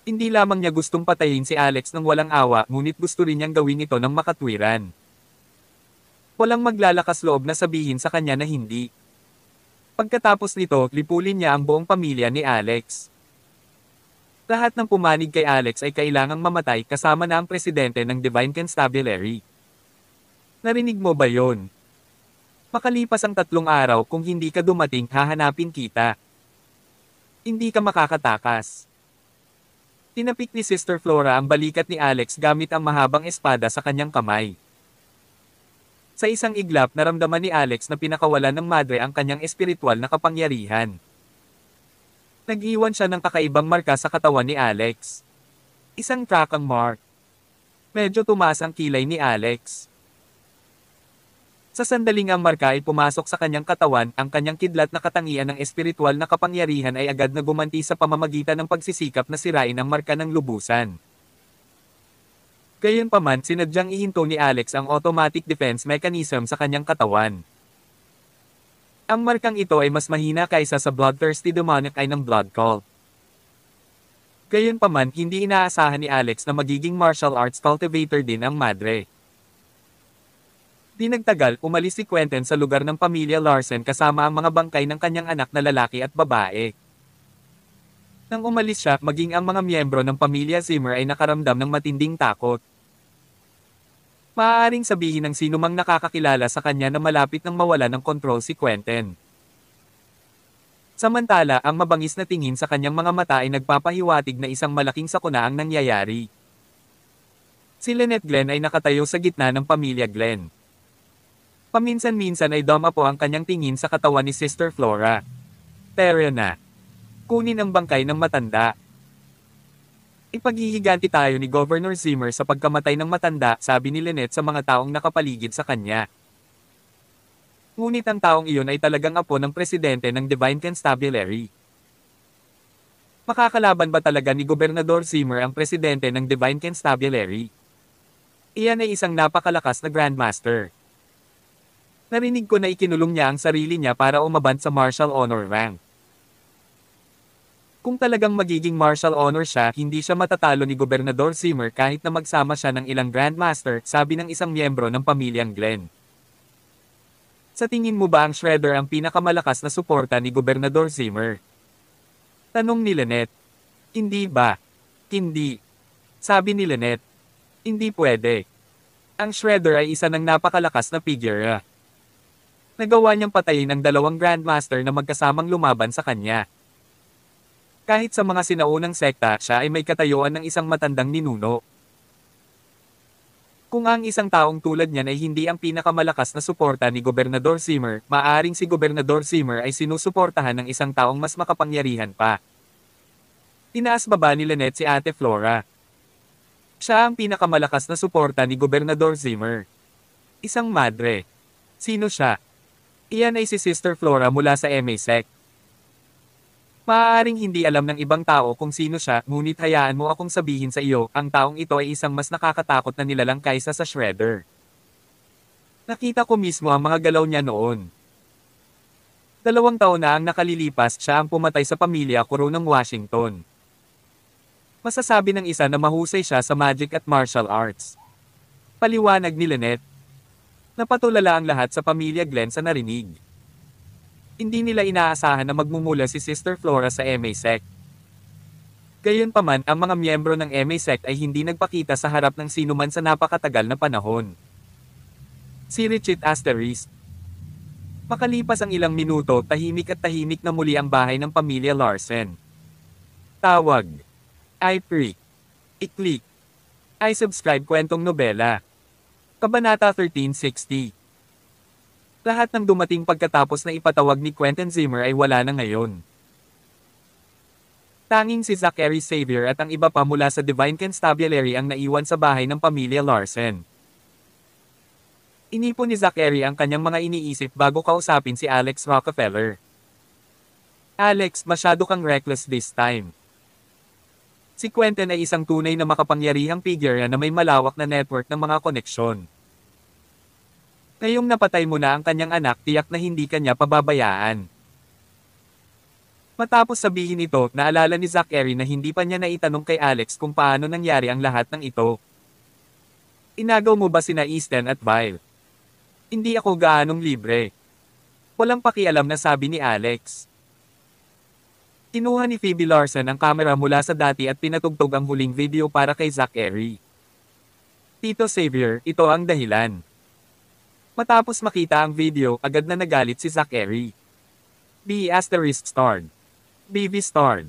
Hindi lamang niya gustong patayin si Alex ng walang awa, ngunit gusto rin niyang gawin ito ng makatwiran. Walang maglalakas loob na sabihin sa kanya na hindi. Pagkatapos nito, lipulin niya ang buong pamilya ni Alex. Lahat ng pumanig kay Alex ay kailangang mamatay kasama na ang presidente ng Divine Constabulary. Narinig mo ba yon? Makalipas ang 3 araw kung hindi ka dumating, hahanapin kita. Hindi ka makakatakas. Tinapik ni Sister Flora ang balikat ni Alex gamit ang mahabang espada sa kanyang kamay. Sa isang iglap, naramdaman ni Alex na pinakawalan ng madre ang kanyang espiritual na kapangyarihan. Nag-iwan siya ng kakaibang marka sa katawan ni Alex. Isang trakang mark. Medyo tumaas ang kilay ni Alex. Sa sandaling ang marka ay pumasok sa kanyang katawan, ang kanyang kidlat na katangian ng espiritual na kapangyarihan ay agad na gumanti sa pamamagitan ng pagsisikap na sirain ang marka ng lubusan. Gayunpaman, sinadyang ihinto ni Alex ang automatic defense mechanism sa kanyang katawan. Ang markang ito ay mas mahina kaysa sa bloodthirsty demonic eye ng blood cult. Gayunpaman, hindi inaasahan ni Alex na magiging martial arts cultivator din ang madre. Di nagtagal, umalis si Quentin sa lugar ng pamilya Larsen kasama ang mga bangkay ng kanyang anak na lalaki at babae. Nang umalis siya, maging ang mga miyembro ng pamilya Zimmer ay nakaramdam ng matinding takot. Maaaring sabihin ng sinumang nakakakilala sa kanya na malapit nang mawala ng kontrol si Quentin. Samantala, ang mabangis na tingin sa kanyang mga mata ay nagpapahiwatig na isang malaking sakuna ang nangyayari. Si Lynette Glenn ay nakatayo sa gitna ng pamilya Glenn. Paminsan-minsan ay dumapo ang kanyang tingin sa katawan ni Sister Flora. Pero na. Kunin ang bangkay ng matanda. Ipaghihiganti tayo ni Governor Zimmer sa pagkamatay ng matanda, sabi ni Lynette sa mga taong nakapaligid sa kanya. Ngunit ang taong iyon ay talagang apo ng presidente ng Divine Constabulary. Makakalaban ba talaga ni Gobernador Zimmer ang presidente ng Divine Constabulary? Iyan ay isang napakalakas na Grandmaster. Narinig ko na ikinulong niya ang sarili niya para umabot sa Marshal Honor rank. Kung talagang magiging martial honor siya, hindi siya matatalo ni Gobernador Zimmer kahit na magsama siya ng ilang Grandmaster, sabi ng isang miyembro ng pamilyang Glenn. Sa tingin mo ba ang Shredder ang pinakamalakas na suporta ni Gobernador Zimmer? Tanong ni Lynette. Hindi ba? Hindi. Sabi ni Lynette. Hindi pwede. Ang Shredder ay isa ng napakalakas na figure. Nagawa niyang patayin ang dalawang Grandmaster na magkasamang lumaban sa kanya. Kahit sa mga sinaunang sekta, siya ay may katayuan ng isang matandang ninuno. Kung ang isang taong tulad niyan ay hindi ang pinakamalakas na suporta ni Gobernador Zimmer, maaaring si Gobernador Zimmer ay sinusuportahan ng isang taong mas makapangyarihan pa. Tinaas baba ni Lynette si Ate Flora. Siya ang pinakamalakas na suporta ni Gobernador Zimmer. Isang madre. Sino siya? Iyan ay si Sister Flora mula sa MASEC. Maaaring hindi alam ng ibang tao kung sino siya, ngunit hayaan mo akong sabihin sa iyo, ang taong ito ay isang mas nakakatakot na nilalang kaysa sa Shredder. Nakita ko mismo ang mga galaw niya noon. 2 taon na ang nakalilipas, siya ang pumatay sa pamilya ko ng Washington. Masasabi ng isa na mahusay siya sa magic at martial arts. Paliwanag ni Lynette. Napatulala ang lahat sa pamilya Glenn sa narinig. Hindi nila inaasahan na magmumula si Sister Flora sa MASEC. Gayunpaman, ang mga miyembro ng MASEC ay hindi nagpakita sa harap ng sinuman sa napakatagal na panahon. Si Richard Asterisk. Makalipas ang ilang minuto, tahimik na muli ang bahay ng pamilya Larsen. Tawag. I-pre. I-click. I-subscribe kwentong nobela. Kabanata 1360. Lahat ng dumating pagkatapos na ipatawag ni Quentin Zimmer ay wala na ngayon. Tanging si Zachary Xavier at ang iba pa mula sa Divine Constabulary ang naiwan sa bahay ng pamilya Larsen. Inipon ni Zachary ang kanyang mga iniisip bago kausapin si Alex Rockefeller. Alex, masyado kang reckless this time. Si Quentin ay isang tunay na makapangyarihang figure na may malawak na network ng mga koneksyon. Ngayong napatay mo na ang kanyang anak, tiyak na hindi kanya pababayaan. Matapos sabihin ito, naalala ni Zachary na hindi pa niya naitanong kay Alex kung paano nangyari ang lahat ng ito. Inagaw mo ba sina Easton at Vile? Hindi ako gaanong libre. Walang pakialam na sabi ni Alex. Kinuha ni Phoebe Larsen ang kamera mula sa dati at pinatugtog ang huling video para kay Zachary. Tito Xavier, ito ang dahilan. Matapos makita ang video, agad na nagalit si Zachary. B*****. BV starred.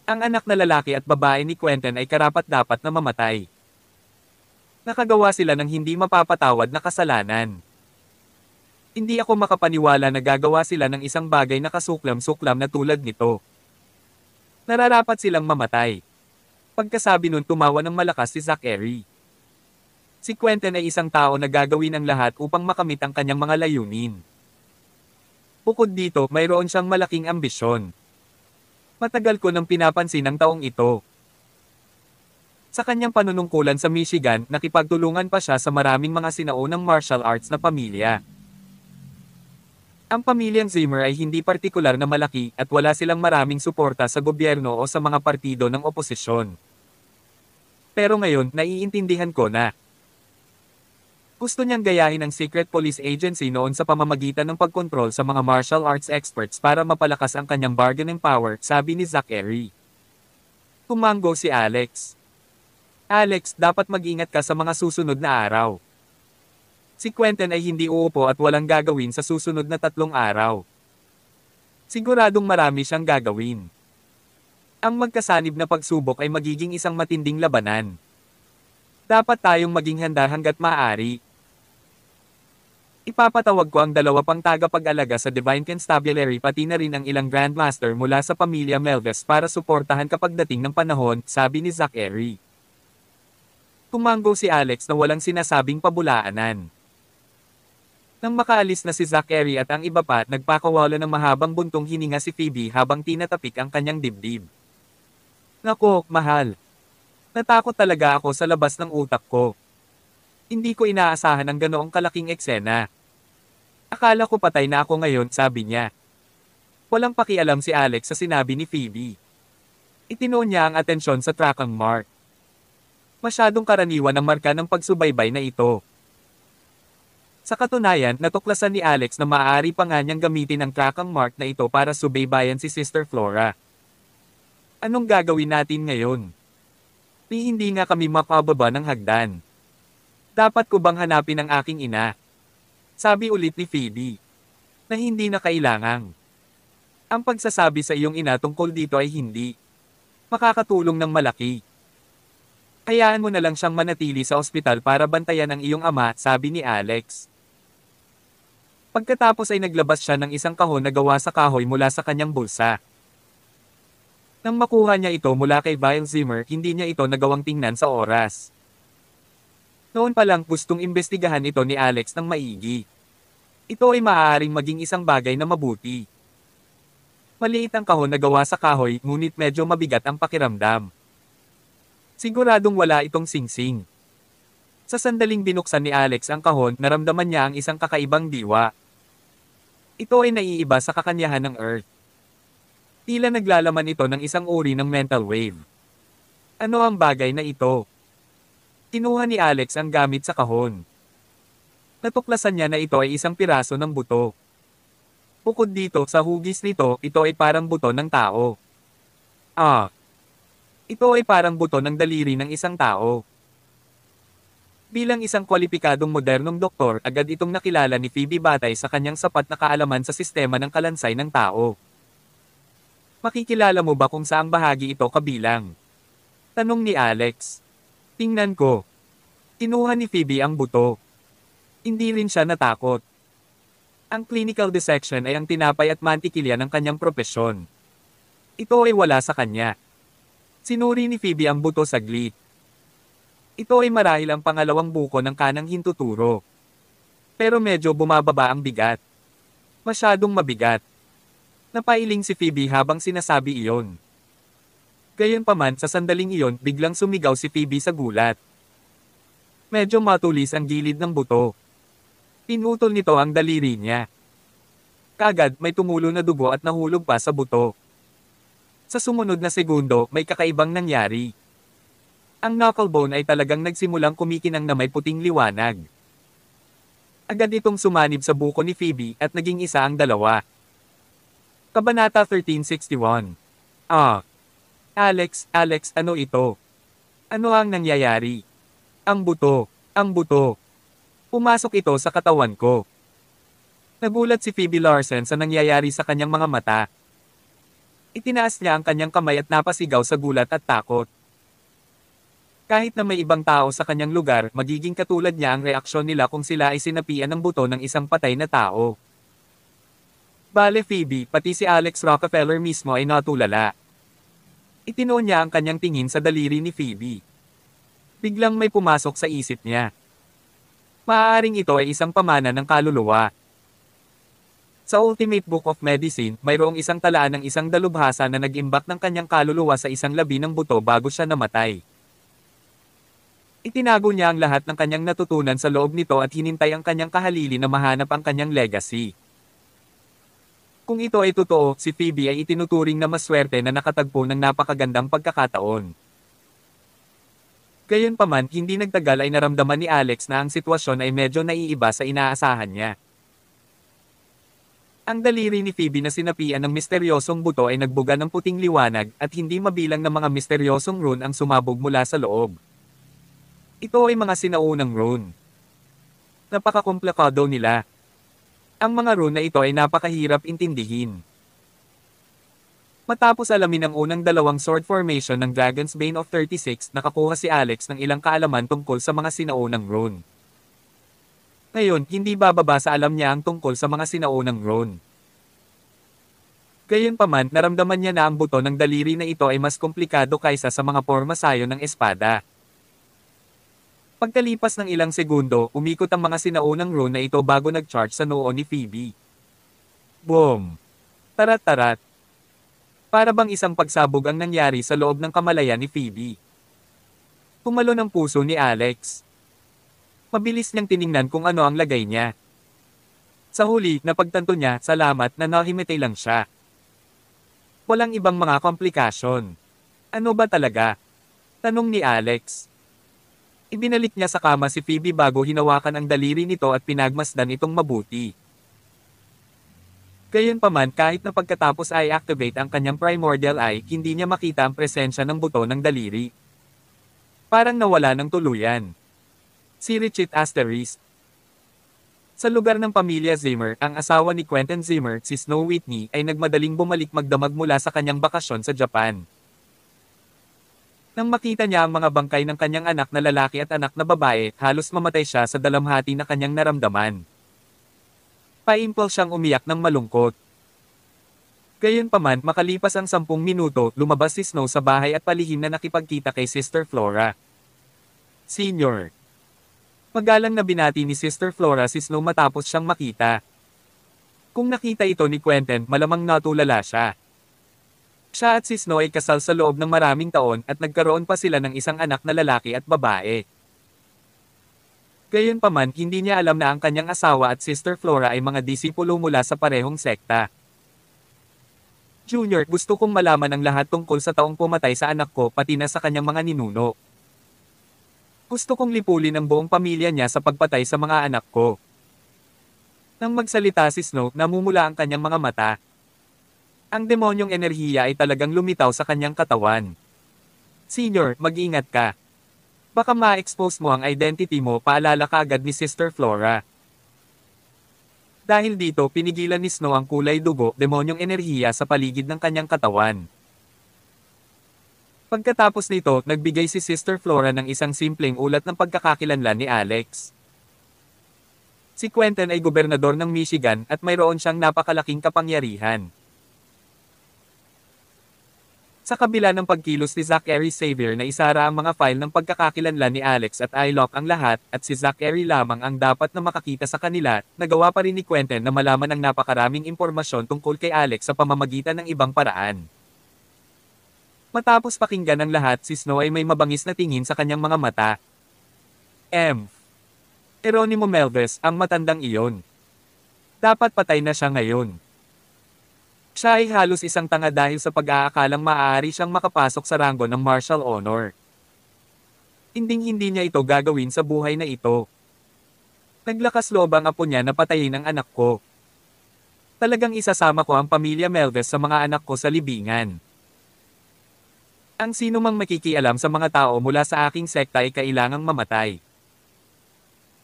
Ang anak na lalaki at babae ni Quentin ay karapat-dapat na mamatay. Nakagawa sila ng hindi mapapatawad na kasalanan. Hindi ako makapaniwala na gagawa sila ng isang bagay na kasuklam-suklam na tulad nito. Nararapat silang mamatay. Pagkasabi nun, tumawa ng malakas si Zachary. Si Quentin ay isang tao na gagawin ang lahat upang makamit ang kanyang mga layunin. Bukod dito, mayroon siyang malaking ambisyon. Matagal ko nang pinapansin ang taong ito. Sa kanyang panunungkulan sa Michigan, nakipagtulungan pa siya sa maraming mga sinaunang martial arts na pamilya. Ang pamilyang Zimmer ay hindi partikular na malaki at wala silang maraming suporta sa gobyerno o sa mga partido ng oposisyon. Pero ngayon, naiintindihan ko na. Gusto niyang gayahin ang Secret Police Agency noon sa pamamagitan ng pagkontrol sa mga martial arts experts para mapalakas ang kanyang bargaining power, sabi ni Zachary. Tumango si Alex. Alex, dapat mag-ingat ka sa mga susunod na araw. Si Quentin ay hindi uupo at walang gagawin sa susunod na 3 araw. Siguradong marami siyang gagawin. Ang magkasanib na pagsubok ay magiging isang matinding labanan. Dapat tayong maging handa hanggat maaari. Ipapatawag ko ang 2 pang tagapag-alaga sa Divine Constabulary pati na rin ang ilang Grandmaster mula sa pamilya Melves para suportahan kapag dating ng panahon, sabi ni Zachary. Tumango si Alex na walang sinasabing pabulaanan. Nang makaalis na si Zachary at ang iba pa, nagpakawala ng mahabang buntong hininga si Phoebe habang tinatapik ang kanyang dibdib. Nako, mahal. Natakot talaga ako sa labas ng utak ko. Hindi ko inaasahan ang ganoong kalaking eksena. Akala ko patay na ako ngayon, sabi niya. Walang pakialam si Alex sa sinabi ni Phoebe. Itinuon niya ang atensyon sa tracking mark. Masyadong karaniwan ang marka ng pagsubaybay na ito. Sa katunayan, natuklasan ni Alex na maaari pa nga niyang gamitin ang tracking mark na ito para subaybayan si Sister Flora. Anong gagawin natin ngayon? Hindi nga kami makababa ng hagdan. Dapat ko bang hanapin ang aking ina? Sabi ulit ni Phoebe. Na hindi na kailangang. Ang pagsasabi sa iyong ina tungkol dito ay hindi makakatulong ng malaki. Hayaan mo na lang siyang manatili sa ospital para bantayan ang iyong ama, sabi ni Alex. Pagkatapos ay naglabas siya ng isang kahon na gawa sa kahoy mula sa kanyang bulsa. Nang makuha niya ito mula kay Vile Zimmer, hindi niya ito nagawang tingnan sa oras. Noon pa lang gustong imbestigahan ito ni Alex ng maigi. Ito ay maaaring maging isang bagay na mabuti. Maliit ang kahon na gawa sa kahoy, ngunit medyo mabigat ang pakiramdam. Siguradong wala itong singsing. Sa sandaling binuksan ni Alex ang kahon, naramdaman niya ang isang kakaibang diwa. Ito ay naiiba sa kakanyahan ng Earth. Tila naglalaman ito ng isang uri ng mental wave. Ano ang bagay na ito? Kinuha ni Alex ang gamit sa kahon. Natuklasan niya na ito ay isang piraso ng buto. Bukod dito, sa hugis nito, ito ay parang buto ng tao. Ito ay parang buto ng daliri ng isang tao. Bilang isang kwalipikadong modernong doktor, agad itong nakilala ni Phoebe batay sa kanyang sapat na kaalaman sa sistema ng kalansay ng tao. Makikilala mo ba kung saang bahagi ito kabilang? Tanong ni Alex. Tingnan ko. Kinuha ni Phoebe ang buto. Hindi rin siya natakot. Ang clinical dissection ay ang tinapay at mantikilya ng kanyang propesyon. Ito ay wala sa kanya. Sinuri ni Phoebe ang buto saglit. Ito ay marahil ang pangalawang buko ng kanang hintuturo. Pero medyo bumababa ang bigat. Masyadong mabigat. Napailing si Phoebe habang sinasabi iyon. Gayunpaman sa sandaling iyon, biglang sumigaw si Phoebe sa gulat. Medyo matulis ang gilid ng buto. Pinutol nito ang daliri niya. Kagad may tumulo na dugo at nahulog pa sa buto. Sa sumunod na segundo, may kakaibang nangyari. Ang knucklebone ay talagang nagsimulang kumikinang na may puting liwanag. Agad itong sumanib sa buko ni Phoebe at naging isa ang dalawa. Kabanata 1361. Alex, ano ito? Ano ang nangyayari? Ang buto. Pumasok ito sa katawan ko. Nagulat si Phoebe Larsen sa nangyayari sa kanyang mga mata. Itinaas niya ang kanyang kamay at napasigaw sa gulat at takot. Kahit na may ibang tao sa kanyang lugar, magiging katulad niya ang reaksyon nila kung sila ay sinapian ng buto ng isang patay na tao. Bale Phoebe, pati si Alex Rockefeller mismo ay natulala. Itinoon niya ang kanyang tingin sa daliri ni Phoebe. Biglang may pumasok sa isip niya. Maaaring ito ay isang pamana ng kaluluwa. Sa Ultimate Book of Medicine, mayroong isang talaan ng isang dalubhasa na nag-imbak ng kanyang kaluluwa sa isang labi ng buto bago siya namatay. Itinago niya ang lahat ng kanyang natutunan sa loob nito at hinintay ang kanyang kahalili na mahanap ang kanyang legacy. Kung ito ay totoo, si Phoebe ay itinuturing na maswerte na nakatagpo ng napakagandang pagkakataon. Gayunpaman, hindi nagtagal ay naramdaman ni Alex na ang sitwasyon ay medyo naiiba sa inaasahan niya. Ang daliri ni Phoebe na sinapian ng misteryosong buto ay nagbuga ng puting liwanag at hindi mabilang ng mga misteryosong rune ang sumabog mula sa loob. Ito ay mga sinaunang rune. Napakakomplikado nila. Ang mga rune na ito ay napakahirap intindihin. Matapos alamin ang unang dalawang sword formation ng Dragon's Bane of 36, nakakuha si Alex ng ilang kaalaman tungkol sa mga sinaunang rune. Ngayon, hindi bababa sa alam niya ang tungkol sa mga sinaunang rune. Gayunpaman, naramdaman niya na ang buto ng daliri na ito ay mas komplikado kaysa sa mga pormasayo ng espada. Pagkalipas ng ilang segundo, umikot ang mga sinaunang rune na ito bago nag-charge sa noo ni Phoebe. Boom! Tarat-tarat! Para bang isang pagsabog ang nangyari sa loob ng kamalayan ni Phoebe. Tumalo ng puso ni Alex. Mabilis niyang tiningnan kung ano ang lagay niya. Sa huli, napagtanto niya, salamat na nahimatay lang siya. Walang ibang mga komplikasyon. Ano ba talaga? Tanong ni Alex. Ibinalik niya sa kama si Phoebe bago hinawakan ang daliri nito at pinagmasdan itong mabuti. Gayunpaman kahit na pagkatapos ay activate ang kanyang primordial eye, hindi niya makita ang presensya ng buto ng daliri. Parang nawala ng tuluyan. Si Richie Asterisk. Sa lugar ng pamilya Zimmer, ang asawa ni Quentin Zimmer, si Snow Whitney, ay nagmadaling bumalik magdamag mula sa kanyang bakasyon sa Japan. Nang makita niya ang mga bangkay ng kanyang anak na lalaki at anak na babae, halos mamatay siya sa dalamhati na kanyang naramdaman. Paimpul siyang umiyak ng malungkot. Gayunpaman, makalipas ang 10 minuto, lumabas si Snow sa bahay at palihim na nakipagkita kay Sister Flora. Senior. Magalang na binati ni Sister Flora si Snow matapos siyang makita. Kung nakita ito ni Quentin, malamang natulala siya. Siya at si Snow ay kasal sa loob ng maraming taon at nagkaroon pa sila ng isang anak na lalaki at babae. Gayunpaman, hindi niya alam na ang kanyang asawa at Sister Flora ay mga disipulo mula sa parehong sekta. Junior, gusto kong malaman ang lahat tungkol sa taong pumatay sa anak ko pati na sa kanyang mga ninuno. Gusto kong lipulin ang buong pamilya niya sa pagpatay sa mga anak ko. Nang magsalita si Snow, namumula ang kanyang mga mata. Ang demonyong enerhiya ay talagang lumitaw sa kanyang katawan. Senior, mag-ingat ka. Baka ma-expose mo ang identity mo, paalala ka agad ni Sister Flora. Dahil dito, pinigilan ni Snow ang kulay dugo, demonyong enerhiya sa paligid ng kanyang katawan. Pagkatapos nito, nagbigay si Sister Flora ng isang simpleng ulat ng pagkakakilanlan ni Alex. Si Quentin ay gobernador ng Michigan at mayroon siyang napakalaking kapangyarihan. Sa kabila ng pagkilos ni Zachary Xavier na isara ang mga file ng pagkakakilanlan ni Alex at i-lock ang lahat, at si Zachary lamang ang dapat na makakita sa kanila, nagawa pa rin ni Quentin na malaman ang napakaraming impormasyon tungkol kay Alex sa pamamagitan ng ibang paraan. Matapos pakinggan ang lahat, si Snow ay may mabangis na tingin sa kanyang mga mata. Geronimo Melves, ang matandang iyon. Dapat patay na siya ngayon. Siya ay halos isang tanga dahil sa pag-aakalang maaari siyang makapasok sa ranggo ng martial honor. Hinding-hindi niya ito gagawin sa buhay na ito. Naglakas loob ang apo niya na patayin ang anak ko. Talagang isasama ko ang pamilya Melves sa mga anak ko sa libingan. Ang sino mang makikialam sa mga tao mula sa aking sekta ay kailangang mamatay.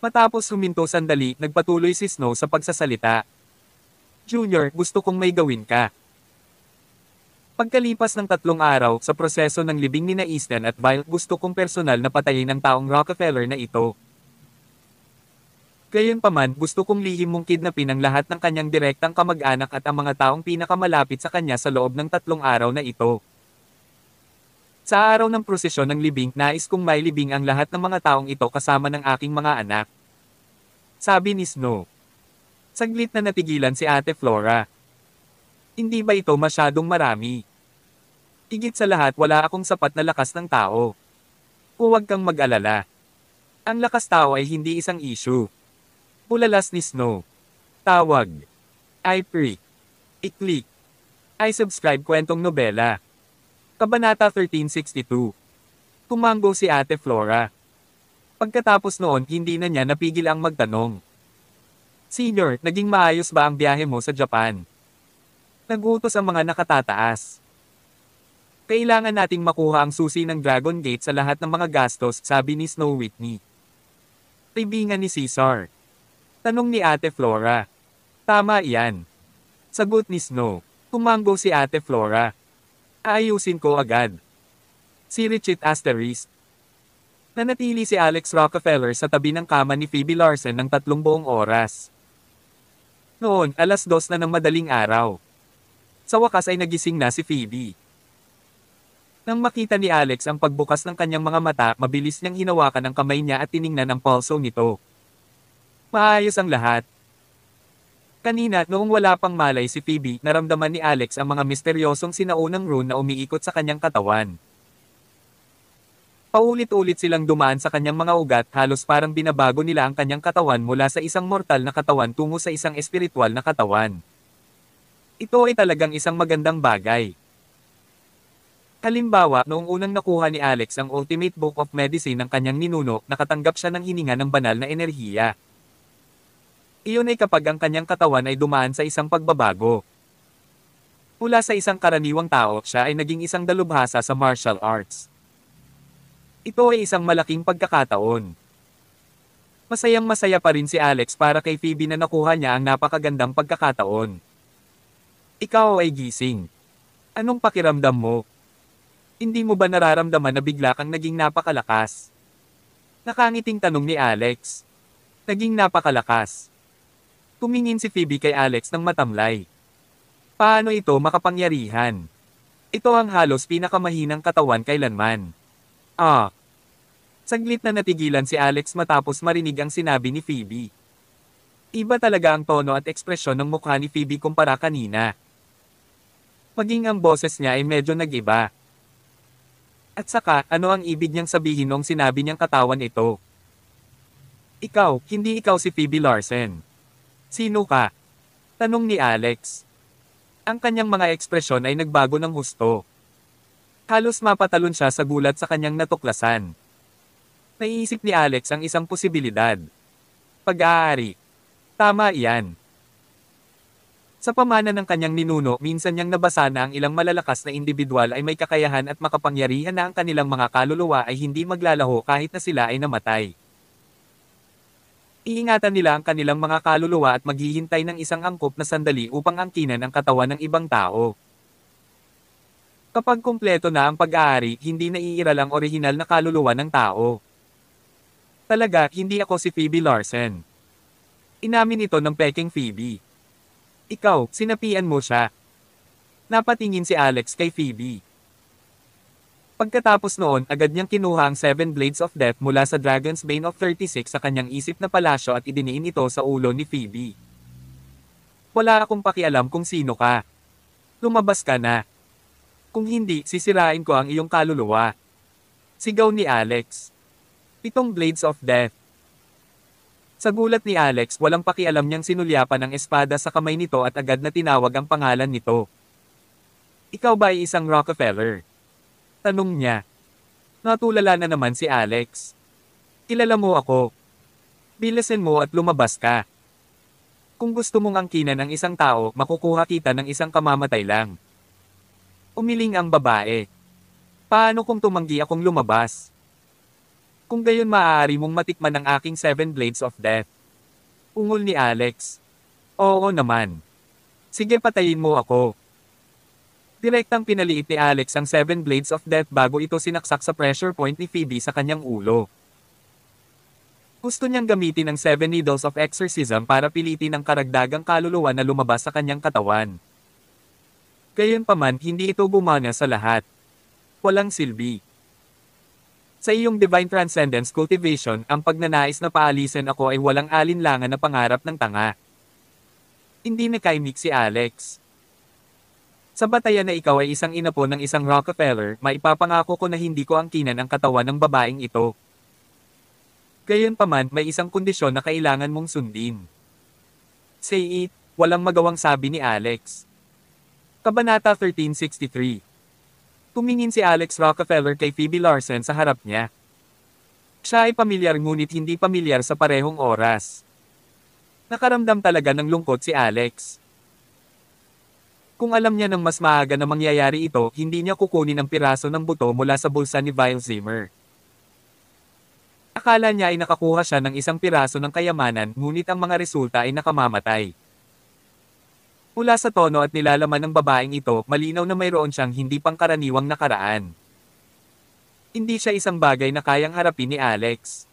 Matapos huminto sandali, nagpatuloy si Snow sa pagsasalita. Junior, gusto kong may gawin ka. Pagkalipas ng 3 araw sa proseso ng libing ni Easton at Vile, gusto kong personal na patayin ang taong Rockefeller na ito. Gayunpaman, gusto kong lihim mong kidnapin ang lahat ng kanyang direktang kamag-anak at ang mga taong pinakamalapit sa kanya sa loob ng 3 araw na ito. Sa araw ng prosesyon ng libing, nais kong mailibing ang lahat ng mga taong ito kasama ng aking mga anak. Sabi ni Snow. Saglit na natigilan si Ate Flora. Hindi ba ito masyadong marami? Higit sa lahat, wala akong sapat na lakas ng tao. Huwag kang mag-alala. Ang lakas tao ay hindi isang issue. Bulalas ni Snow. Tawag. I-prick. I-click. I-subscribe kwentong nobela. Kabanata 1362. Tumanggo si Ate Flora. Pagkatapos noon, hindi na niya napigil ang magtanong. Senior, naging maayos ba ang biyahe mo sa Japan? Nagutos ang mga nakatataas. Kailangan nating makuha ang susi ng Dragon Gate sa lahat ng mga gastos, sabi ni Snow Whitney. Kaibigan ni Caesar. Tanong ni Ate Flora. Tama iyan. Sagot ni Snow. Tumanggo si Ate Flora. Aayusin ko agad. Si Richie Asterisk. Nanatili si Alex Rockefeller sa tabi ng kama ni Phoebe Larson ng 3 buong oras. Noon, 2:00 na ng madaling araw. Sa wakas ay nagising na si Phoebe. Nang makita ni Alex ang pagbukas ng kanyang mga mata, mabilis niyang hinawakan ang kamay niya at tiningnan ang pulso nito. Maayos ang lahat. Kanina, noong wala pang malay si Phoebe, naramdaman ni Alex ang mga misteryosong sinaunang rune na umiikot sa kanyang katawan. Paulit-ulit silang dumaan sa kanyang mga ugat, halos parang binabago nila ang kanyang katawan mula sa isang mortal na katawan tungo sa isang espiritual na katawan. Ito ay talagang isang magandang bagay. Halimbawa, noong unang nakuha ni Alex ang Ultimate Book of Medicine ng kanyang ninuno, nakatanggap siya ng hininga ng banal na enerhiya. Iyon ay kapag ang kanyang katawan ay dumaan sa isang pagbabago. Mula sa isang karaniwang tao, siya ay naging isang dalubhasa sa martial arts. Ito ay isang malaking pagkakataon. Masayang-masaya pa rin si Alex para kay Phoebe na nakuha niya ang napakagandang pagkakataon. Ikaw ay gising. Anong pakiramdam mo? Hindi mo ba nararamdaman na bigla kang naging napakalakas? Nakangiting tanong ni Alex. Naging napakalakas. Tumingin si Phoebe kay Alex ng matamlay. Paano ito makapangyarihan? Ito ang halos pinakamahinang katawan kailanman. Ah. Saglit na natigilan si Alex matapos marinig ang sinabi ni Phoebe. Iba talaga ang tono at ekspresyon ng mukha ni Phoebe kumpara kanina. Maging ang boses niya ay medyo nag-iba. At saka, ano ang ibig niyang sabihin noong sinabi niyang katawan ito? Ikaw, hindi ikaw si Phoebe Larsen. Sino ka? Tanong ni Alex. Ang kanyang mga ekspresyon ay nagbago ng husto. Halos mapatalon siya sa gulat sa kanyang natuklasan. Naiisip ni Alex ang isang posibilidad. Pag-aari. Tama iyan. Sa pamana ng kanyang ninuno, minsan niyang nabasa na ang ilang malalakas na individual ay may kakayahan at makapangyarihan na ang kanilang mga kaluluwa ay hindi maglalaho kahit na sila ay namatay. Iingatan nila ang kanilang mga kaluluwa at maghihintay ng isang angkop na sandali upang angkinan ang katawan ng ibang tao. Kapag kumpleto na ang pag-aari, hindi naiiral ang orihinal na kaluluwa ng tao. Talaga, hindi ako si Phoebe Larsen. Inamin ito ng peking Phoebe. Ikaw, sinapian mo siya. Napatingin si Alex kay Phoebe. Pagkatapos noon, agad niyang kinuha ang 7 Blades of Death mula sa Dragon's Bane of 36 sa kanyang isip na palasyo at idiniin ito sa ulo ni Phoebe. Wala akong pakialam kung sino ka. Lumabas ka na. Kung hindi, sisirain ko ang iyong kaluluwa. Sigaw ni Alex. 7 Blades of Death. Sa gulat ni Alex, walang pakialam niyang sinulyapan ang espada sa kamay nito at agad na tinawag ang pangalan nito. Ikaw ba ay isang Rockefeller? Tanong niya. Natulala na naman si Alex. Kilala mo ako. Bilisin mo at lumabas ka. Kung gusto mong angkinan ang isang tao, makukuha kita ng isang kamamatay lang. Umiling ang babae. Paano kung tumanggi akong lumabas? Kung gayon maaari mong matikman ang aking 7 Blades of Death. Ungol ni Alex. Oo naman. Sige patayin mo ako. Direktang pinaliit ni Alex ang 7 Blades of Death bago ito sinaksak sa pressure point ni Phoebe sa kanyang ulo. Gusto niyang gamitin ang 7 Needles of Exorcism para pilitin ang karagdagang kaluluwa na lumabas sa kanyang katawan. Gayunpaman, hindi ito gumana sa lahat. Walang silbi. Sa iyong Divine Transcendence Cultivation, ang pagnanais na paalisin ako ay walang alinlangan na pangarap ng tanga. Hindi nakaimik si Alex. Sa batayan na ikaw ay isang inapo ng isang Rockefeller, maipapangako ko na hindi ko angkinan ang katawan ng babaeng ito. Gayunpaman, may isang kondisyon na kailangan mong sundin. Say it, walang magawang sabi ni Alex. Kabanata 1363. Tumingin si Alex Rockefeller kay Phoebe Larsen sa harap niya. Siya ay pamilyar ngunit hindi pamilyar sa parehong oras. Nakaramdam talaga ng lungkot si Alex. Kung alam niya ng mas maaga na mangyayari ito, hindi niya kukunin ang piraso ng buto mula sa bulsa ni Vile Zimmer. Akala niya ay nakakuha siya ng isang piraso ng kayamanan, ngunit ang mga resulta ay nakamamatay. Mula sa tono at nilalaman ng babaeng ito, malinaw na mayroon siyang hindi pangkaraniwang nakaraan. Hindi siya isang bagay na kayang harapin ni Alex.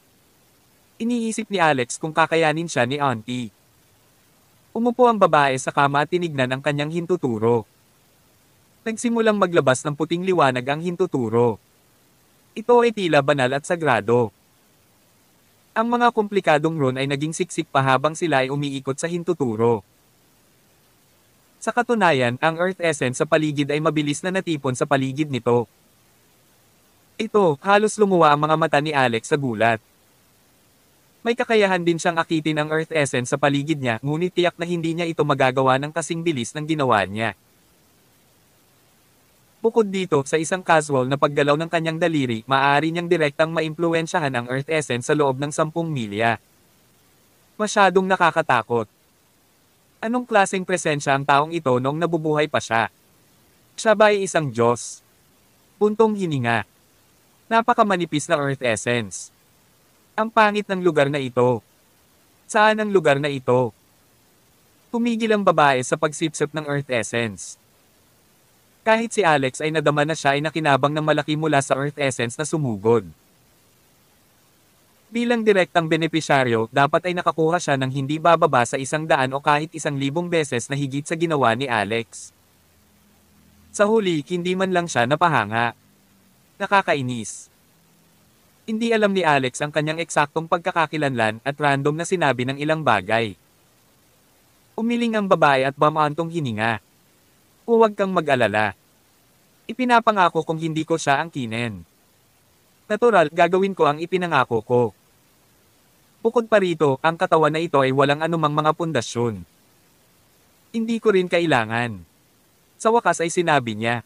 Iniisip ni Alex kung kakayanin siya ni Auntie. Umupo ang babae sa kama at tinignan ang kanyang hintuturo. Nagsimulang maglabas ng puting liwanag ang hintuturo. Ito ay tila banal at sagrado. Ang mga komplikadong rune ay naging siksik pa habang sila ay umiikot sa hintuturo. Sa katunayan, ang Earth Essence sa paligid ay mabilis na natipon sa paligid nito. Ito, halos lumuwa ang mga mata ni Alex sa gulat. May kakayahan din siyang akitin ang Earth Essence sa paligid niya, ngunit tiyak na hindi niya ito magagawa ng kasing bilis ng ginawa niya. Bukod dito, sa isang casual na paggalaw ng kanyang daliri, maaari niyang direktang maimpluwensyahan ang Earth Essence sa loob ng 10 milya. Masyadong nakakatakot. Anong klaseng presensya ang taong ito noong nabubuhay pa siya? Siya ba ay isang Diyos? Puntong hininga. Napakamanipis na Earth Essence. Ang pangit ng lugar na ito. Saan ang lugar na ito? Tumigil ang babae sa pagsipsip ng Earth Essence. Kahit si Alex ay nadama na siya ay nakinabang ng malaki mula sa Earth Essence na sumugod. Bilang direktang benepisyaryo, dapat ay nakakuha siya ng hindi bababa sa 100 o kahit 1,000 beses na higit sa ginawa ni Alex. Sa huli, hindi man lang siya napahanga. Nakakainis. Hindi alam ni Alex ang kanyang eksaktong pagkakakilanlan at random na sinabi ng ilang bagay. Umiling ang babae at bumantong hininga. Huwag kang mag-alala. Ipinapangako kong hindi ko siya ang kinin. Natural, gagawin ko ang ipinangako ko. Bukod pa rito, ang katawan na ito ay walang anumang mga pundasyon. Hindi ko rin kailangan. Sa wakas ay sinabi niya.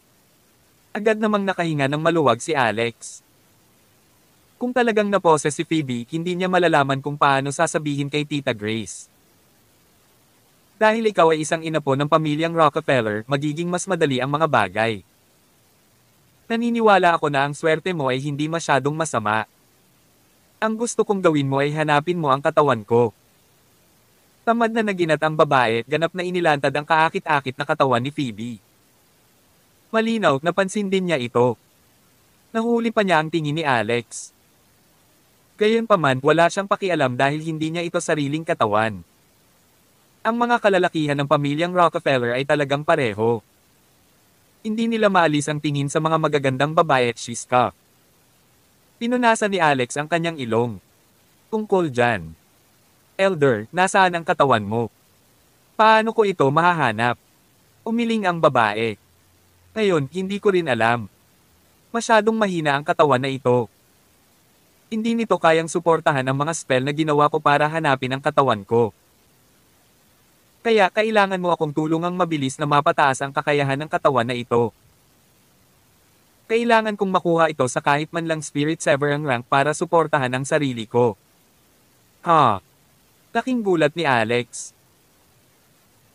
Agad namang nakahinga ng maluwag si Alex. Kung talagang napose si Phoebe, hindi niya malalaman kung paano sasabihin kay Tita Grace. Dahil ikaw ay isang inapo ng pamilyang Rockefeller, magiging mas madali ang mga bagay. Naniniwala ako na ang swerte mo ay hindi masyadong masama. Ang gusto kong gawin mo ay hanapin mo ang katawan ko. Tamad na naginat ang babae, ganap na inilantad ang kaakit-akit na katawan ni Phoebe. Malinaw, napansin din niya ito. Nahuli pa niya ang tingin ni Alex. Gayunpaman, wala siyang pakialam dahil hindi niya ito sariling katawan. Ang mga kalalakihan ng pamilyang Rockefeller ay talagang pareho. Hindi nila maalis ang tingin sa mga magagandang babae at shiska. Pinunasan ni Alex ang kanyang ilong. Tungkol dyan. Elder, nasaan ang katawan mo? Paano ko ito mahahanap? Umiling ang babae. Ngayon, hindi ko rin alam. Masyadong mahina ang katawan na ito. Hindi nito kayang suportahan ang mga spell na ginawa ko para hanapin ang katawan ko. Kaya kailangan mo akong tulungang mabilis na mapataas ang kakayahan ng katawan na ito. Kailangan kong makuha ito sa kahit man lang Spirit Severang rank para suportahan ang sarili ko. Ha? Laking gulat ni Alex.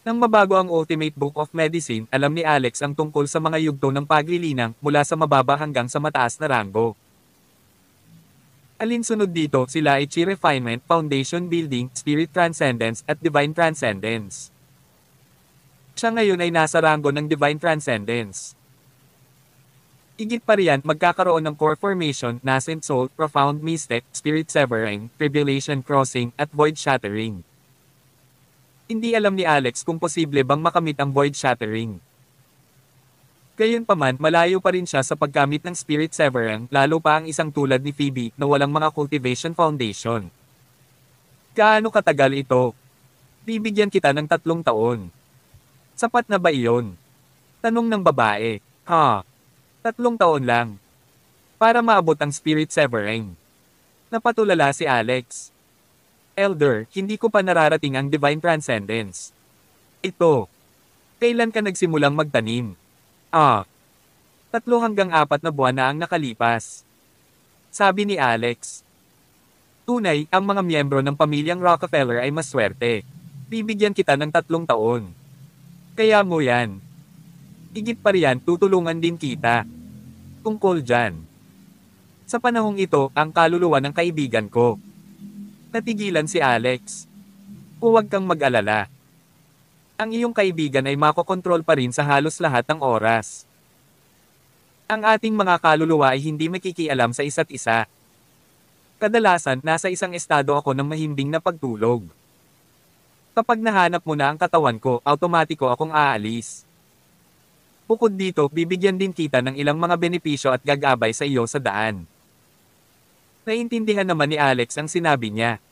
Nang mabago ang Ultimate Book of Medicine, alam ni Alex ang tungkol sa mga yugto ng paglilinang mula sa mababa hanggang sa mataas na ranggo. Alinsunod dito, sila ay Chi Refinement, Foundation Building, Spirit Transcendence, at Divine Transcendence. Siya ngayon ay nasa ranggo ng Divine Transcendence. Higit pa riyan, magkakaroon ng Core Formation, Nascent Soul, Profound Mystic, Spirit Severing, Tribulation Crossing, at Void Shattering. Hindi alam ni Alex kung posible bang makamit ang Void Shattering. Gayunpaman, malayo pa rin siya sa paggamit ng Spirit Severing, lalo pa ang isang tulad ni Phoebe na walang mga cultivation foundation. Gaano katagal ito? Bibigyan kita ng 3 taon. Sapat na ba iyon? Tanong ng babae. Ha? 3 taon lang. Para maabot ang Spirit Severing. Napatulala si Alex. Elder, hindi ko pa nararating ang Divine Transcendence. Ito. Kailan ka nagsimulang magtanim? 3 hanggang 4 na buwan na ang nakalipas. Sabi ni Alex. Tunay, ang mga miyembro ng pamilyang Rockefeller ay maswerte. Bibigyan kita ng 3 taon. Kaya mo yan. Higit pa riyan, tutulungan din kita. Tungkol dyan. Sa panahong ito, ang kaluluwa ng kaibigan ko. Natigilan si Alex. Huwag kang mag-alala. Ang iyong kaibigan ay makokontrol pa rin sa halos lahat ng oras. Ang ating mga kaluluwa ay hindi makikialam sa isa't isa. Kadalasan, nasa isang estado ako ng mahimbing na pagtulog. Kapag nahanap mo na ang katawan ko, automatiko akong aalis. Bukod dito, bibigyan din kita ng ilang mga benepisyo at gagabay sa iyo sa daan. Naintindihan naman ni Alex ang sinabi niya.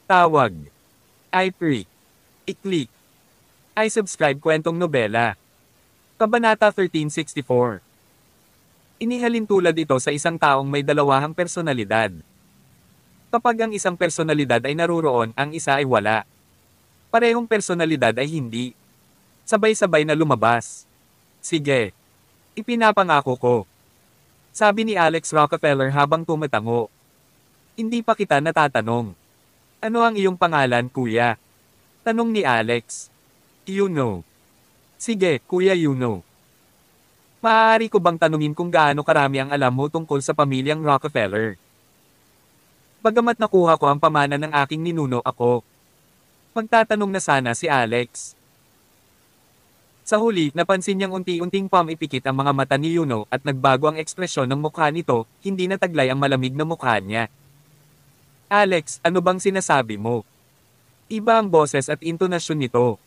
Tawag. I-pre. I-click. I subscribe kwentong nobela. Kabanata 1364. Inihalin tulad ito sa isang taong may dalawahang personalidad. Kapag ang isang personalidad ay naruroon, ang isa ay wala. Parehong personalidad ay hindi. Sabay-sabay na lumabas. Sige. Ipinapangako ko. Sabi ni Alex Rockefeller habang tumatango. Hindi pa kita natatanong. Ano ang iyong pangalan, kuya? Tanong ni Alex. Yuno. Sige, kuya Yuno. Maaari ko bang tanungin kung gaano karami ang alam mo tungkol sa pamilyang Rockefeller? Bagamat nakuha ko ang pamana ng aking ninuno ako. Magtatanong na sana si Alex. Sa huli, napansin niyang unti-unting pumipikit ang mga mata ni Yuno at nagbago ang ekspresyon ng mukha nito, hindi na taglay ang malamig na mukha niya. Alex, ano bang sinasabi mo? Iba ang boses at intonasyon nito.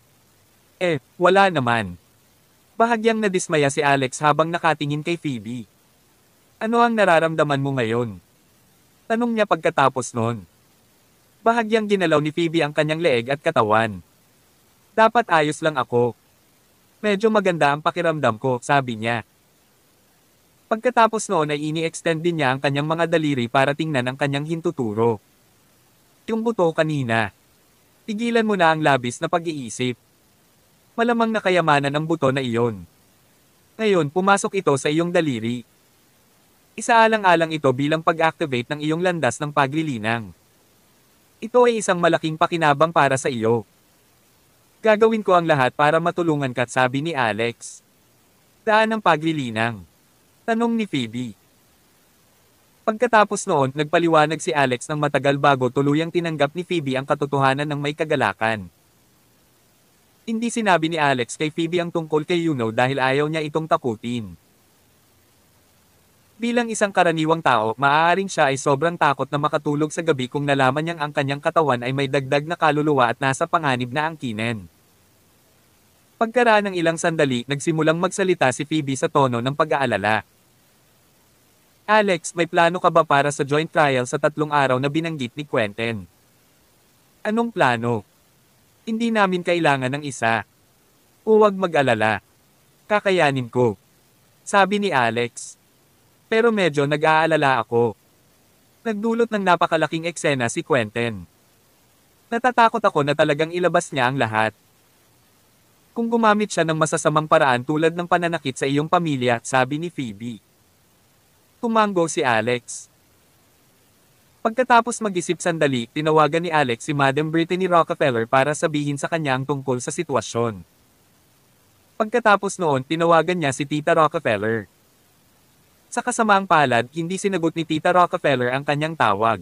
Wala naman. Bahagyang nadismaya si Alex habang nakatingin kay Phoebe. Ano ang nararamdaman mo ngayon? Tanong niya pagkatapos noon. Bahagyang ginalaw ni Phoebe ang kanyang leeg at katawan. Dapat ayos lang ako. Medyo maganda ang pakiramdam ko, sabi niya. Pagkatapos noon ay ini-extend din niya ang kanyang mga daliri para tingnan ang kanyang hintuturo. Yung buto kanina. Tigilan mo na ang labis na pag-iisip. Malamang na kayamanan ang buto na iyon. Ngayon, pumasok ito sa iyong daliri. Isaalang-alang ito bilang pag-activate ng iyong landas ng paglilinang. Ito ay isang malaking pakinabang para sa iyo. Gagawin ko ang lahat para matulungan ka, sabi ni Alex. Daan ang paglilinang? Tanong ni Phoebe. Pagkatapos noon, nagpaliwanag si Alex ng matagal bago tuluyang tinanggap ni Phoebe ang katotohanan ng may kagalakan. Hindi sinabi ni Alex kay Phoebe ang tungkol kay Yuno dahil ayaw niya itong takutin. Bilang isang karaniwang tao, maaaring siya ay sobrang takot na makatulog sa gabi kung nalaman niyang ang kanyang katawan ay may dagdag na kaluluwa at nasa panganib na angkinin. Pagkaraan ng ilang sandali, nagsimulang magsalita si Phoebe sa tono ng pag-aalala. Alex, may plano ka ba para sa joint trial sa 3 araw na binanggit ni Quentin? Anong plano? Hindi namin kailangan ng isa. Huwag mag-alala. Kakayanin ko. Sabi ni Alex. Pero medyo nag-aalala ako. Nagdulot ng napakalaking eksena si Quentin. Natatakot ako na talagang ilabas niya ang lahat. Kung gumamit siya ng masasamang paraan tulad ng pananakit sa iyong pamilya, sabi ni Phoebe. Tumango si Alex. Pagkatapos mag-isip sandali, tinawagan ni Alex si Madam Brittany Rockefeller para sabihin sa kanya ang tungkol sa sitwasyon. Pagkatapos noon, tinawagan niya si Tita Rockefeller. Sa kasamaang palad, hindi sinagot ni Tita Rockefeller ang kanyang tawag.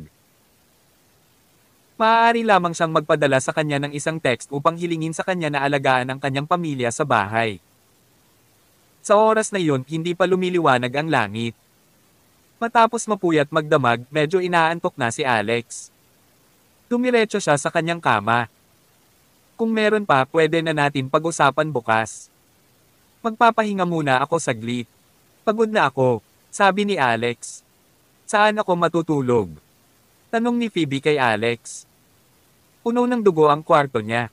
Maaari lamang siyang magpadala sa kanya ng isang text upang hilingin sa kanya na alagaan ang kanyang pamilya sa bahay. Sa oras na iyon, hindi pa lumiliwanag ang langit. Matapos mapuyat magdamag, medyo inaantok na si Alex. Dumiretso siya sa kanyang kama. Kung meron pa, pwede na natin pag-usapan bukas. Magpapahinga muna ako saglit. Pagod na ako, sabi ni Alex. Saan ako matutulog? Tanong ni Phoebe kay Alex. Puno ng dugo ang kwarto niya.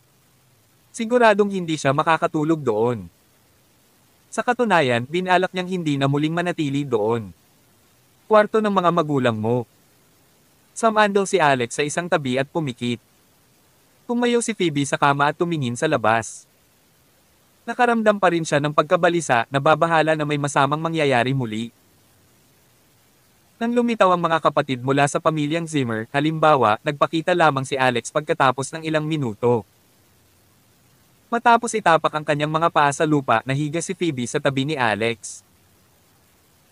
Siguradong hindi siya makakatulog doon. Sa katunayan, binalak niyang hindi na muling manatili doon. Kwarto ng mga magulang mo. Samandal si Alex sa isang tabi at pumikit. Tumayo si Phoebe sa kama at tumingin sa labas. Nakaramdam pa rin siya ng pagkabalisa na babahala na may masamang mangyayari muli. Nang lumitaw ang mga kapatid mula sa pamilyang Zimmer, halimbawa, nagpakita lamang si Alex pagkatapos ng ilang minuto. Matapos itapak ang kanyang mga paa sa lupa, nahiga si Phoebe sa tabi ni Alex.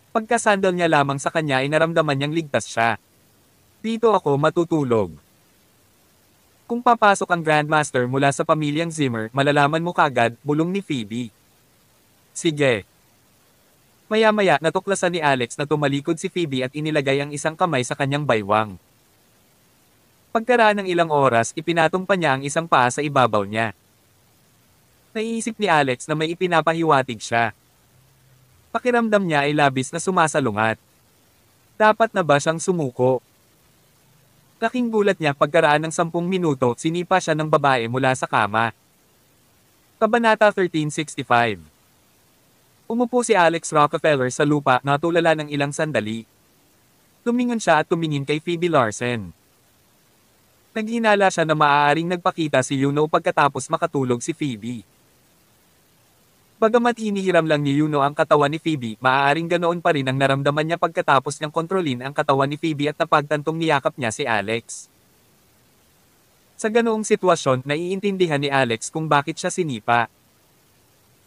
Pagkasandal niya lamang sa kanya ay naramdaman niyang ligtas siya. Dito ako matutulog. Kung papasok ang Grandmaster mula sa pamilyang Zimmer, malalaman mo kagad, bulong ni Phoebe. Sige. Maya-maya, natuklasan ni Alex na tumalikod si Phoebe at inilagay ang isang kamay sa kanyang baywang. Pagkaraan ng ilang oras, ipinatong pa niya ang isang paa sa ibabaw niya. Naiisip ni Alex na may ipinapahiwatig siya. Pakiramdam niya ay labis na sumasalungat. Dapat na ba siyang sumuko? Laking gulat niya pagkaraan ng 10 minuto, sinipa siya ng babae mula sa kama. Kabanata 1365. Umupo si Alex Rockefeller sa lupa, natulala ng ilang sandali. Tumingon siya at tumingin kay Phoebe Larsen. Naghinala siya na maaaring nagpakita si Yuno pagkatapos makatulog si Phoebe. Bagamat hinihiram lang ni Yuno ang katawan ni Phoebe, maaaring ganoon pa rin ang naramdaman niya pagkatapos niyang kontrolin ang katawan ni Phoebe at napagtantong niyakap niya si Alex. Sa ganoong sitwasyon, naiintindihan ni Alex kung bakit siya sinipa.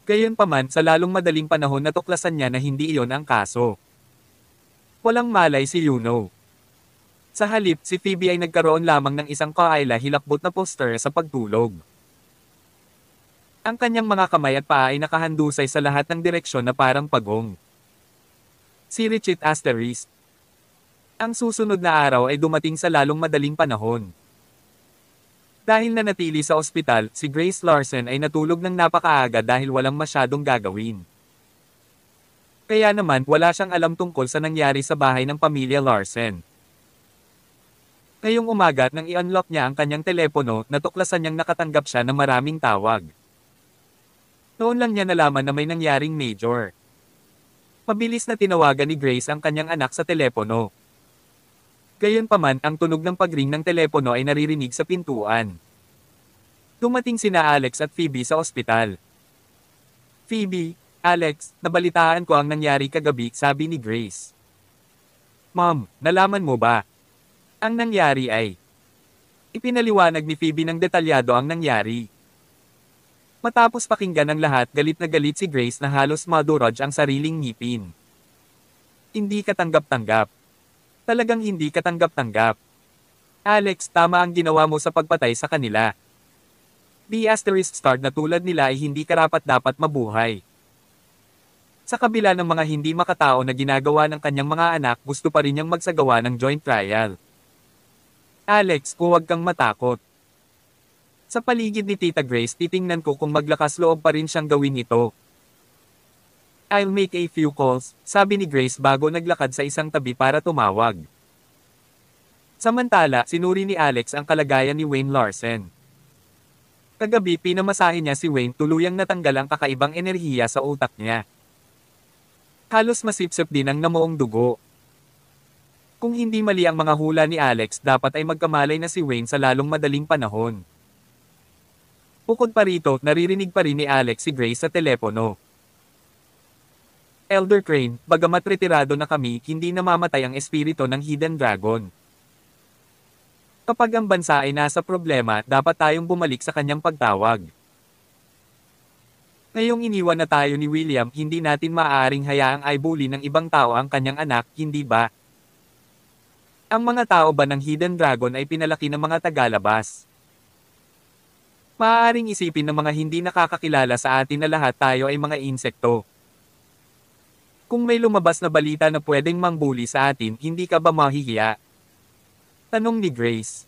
Gayunpaman, sa lalong madaling panahon natuklasan niya na hindi iyon ang kaso. Walang malay si Yuno. Sa halip, si Phoebe ay nagkaroon lamang ng isang kaila-hilakbot na poster sa pagtulog. Ang kanyang mga kamay at paa ay nakahandusay sa lahat ng direksyon na parang pagong. Si Richard Asterisk. Ang susunod na araw ay dumating sa lalong madaling panahon. Dahil nanatili sa ospital, si Grace Larson ay natulog ng napakaaga dahil walang masyadong gagawin. Kaya naman, wala siyang alam tungkol sa nangyari sa bahay ng pamilya Larson. Ngayong umaga, nang i-unlock niya ang kanyang telepono, natuklasan niyang nakatanggap siya ng maraming tawag. Noon lang niya nalaman na may nangyaring major. Mabilis na tinawagan ni Grace ang kanyang anak sa telepono. Gayunpaman, ang tunog ng pagring ng telepono ay naririnig sa pintuan. Dumating sina Alex at Phoebe sa ospital. Phoebe, Alex, nabalitaan ko ang nangyari kagabi, sabi ni Grace. Mom, nalaman mo ba? Ang nangyari ay... Ipinaliwanag ni Phoebe ng detalyado ang nangyari. Matapos pakinggan ng lahat, galit na galit si Grace na halos madurog ang sariling ngipin. Hindi katanggap-tanggap. Talagang hindi katanggap-tanggap. Alex, tama ang ginawa mo sa pagpatay sa kanila. B***star na tulad nila ay hindi karapat-dapat mabuhay. Sa kabila ng mga hindi makatao na ginagawa ng kanyang mga anak, gusto pa rin niyang magsagawa ng joint trial. Alex, huwag kang matakot. Sa paligid ni Tita Grace, titingnan ko kung maglakas loob pa rin siyang gawin ito. I'll make a few calls, sabi ni Grace bago naglakad sa isang tabi para tumawag. Samantala, sinuri ni Alex ang kalagayan ni Wayne Larson. Kagabi, pinamasahe niya si Wayne, tuluyang natanggal ang kakaibang enerhiya sa utak niya. Halos masipsip din ang namuong dugo. Kung hindi mali ang mga hula ni Alex, dapat ay magkamalay na si Wayne sa lalong madaling panahon. Bukod pa rito, naririnig pa rin ni Alex si Grace sa telepono. Elder Crane, bagamat retirado na kami, hindi namamatay ang espiritu ng Hidden Dragon. Kapag ang bansa ay nasa problema, dapat tayong bumalik sa kanyang pagtawag. Ngayong iniwan na tayo ni William, hindi natin maaaring hayaang aibuli ng ibang tao ang kanyang anak, hindi ba? Ang mga tao ba ng Hidden Dragon ay pinalaki ng mga tagalabas? Maaaring isipin ng mga hindi nakakakilala sa atin na lahat tayo ay mga insekto. Kung may lumabas na balita na pwedeng mangbuli sa atin, hindi ka ba mahihiya? Tanong ni Grace.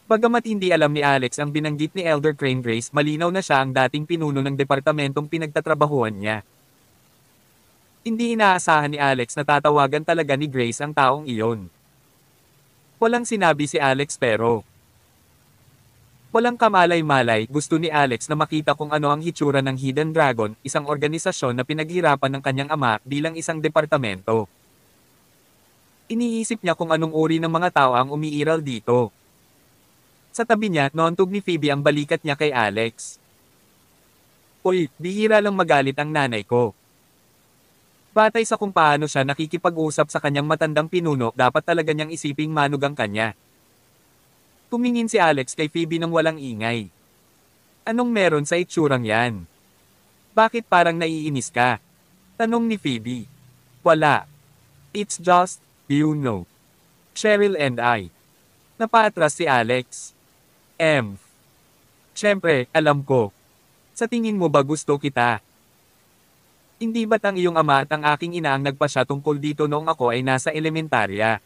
Bagamat hindi alam ni Alex ang binanggit ni Elder Crane, Grace, malinaw na siya ang dating pinuno ng departamentong pinagtatrabahuan niya. Hindi inaasahan ni Alex na tatawagan talaga ni Grace ang taong iyon. Walang sinabi si Alex pero... Walang kamalay-malay, gusto ni Alex na makita kung ano ang hitsura ng Hidden Dragon, isang organisasyon na pinaghirapan ng kanyang ama bilang isang departamento. Iniisip niya kung anong uri ng mga tao ang umiiral dito. Sa tabi niya, noontog ni Phoebe ang balikat niya kay Alex. Uy, bihira lang magalit ang nanay ko. Batay sa kung paano siya nakikipag-usap sa kanyang matandang pinuno, dapat talaga niyang isiping manugang kanya. Tumingin si Alex kay Phoebe nang walang ingay. Anong meron sa itsurang yan? Bakit parang naiinis ka? Tanong ni Phoebe. Wala. It's just, you know. Cheryl and I. Napaatras si Alex. Siyempre, alam ko. Sa tingin mo ba gusto kita? Hindi ba't ang iyong ama at ang aking ina ang nagpasya tungkol dito noong ako ay nasa elementarya?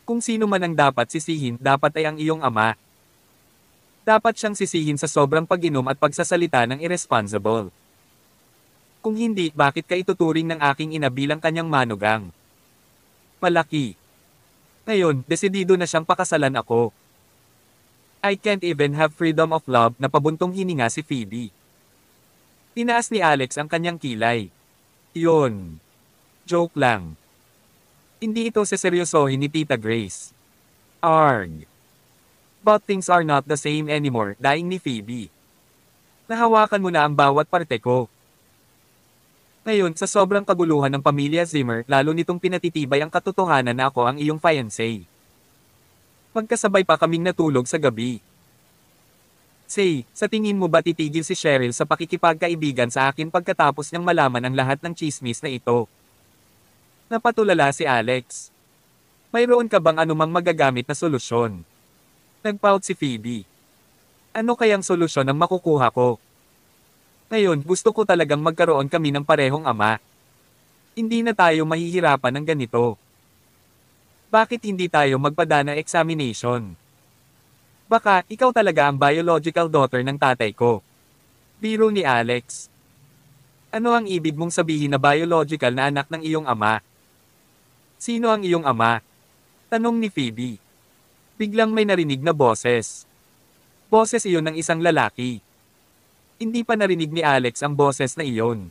Kung sino man ang dapat sisihin, dapat ay ang iyong ama. Dapat siyang sisihin sa sobrang pag-inom at pagsasalita ng irresponsible. Kung hindi, bakit ka ituturing ng aking ina bilang kanyang manugang? Malaki. Ngayon, desidido na siyang pakasalan ako. I can't even have freedom of love, na pabuntong hininga si Phoebe. Tinaas ni Alex ang kanyang kilay. Iyon. Joke lang. Hindi ito seseryosohin ni Tita Grace. Arg. But things are not the same anymore, daing ni Phoebe. Nahawakan mo na ang bawat parte ko. Ngayon, sa sobrang kaguluhan ng pamilya Zimmer, lalo nitong pinatitibay ang katotohanan na ako ang iyong fiancé. Magkasabay pa kaming natulog sa gabi. Say, sa tingin mo ba titigil si Cheryl sa pakikipagkaibigan sa akin pagkatapos niyang malaman ang lahat ng chismis na ito? Napatulala si Alex. Mayroon ka bang anumang magagamit na solusyon? Nagpout si Phoebe. Ano kayang solusyon ang makukuha ko? Ngayon, gusto ko talagang magkaroon kami ng parehong ama. Hindi na tayo mahihirapan ng ganito. Bakit hindi tayo magpadana examination? Baka, ikaw talaga ang biological daughter ng tatay ko. Biro ni Alex. Ano ang ibig mong sabihin na biological na anak ng iyong ama? Sino ang iyong ama? Tanong ni Phoebe. Biglang may narinig na boses. Boses iyon ng isang lalaki. Hindi pa narinig ni Alex ang boses na iyon.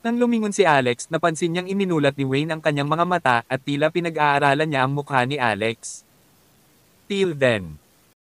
Nang lumingon si Alex, napansin niyang iminulat ni Wayne ang kanyang mga mata at tila pinag-aaralan niya ang mukha ni Alex. Till then.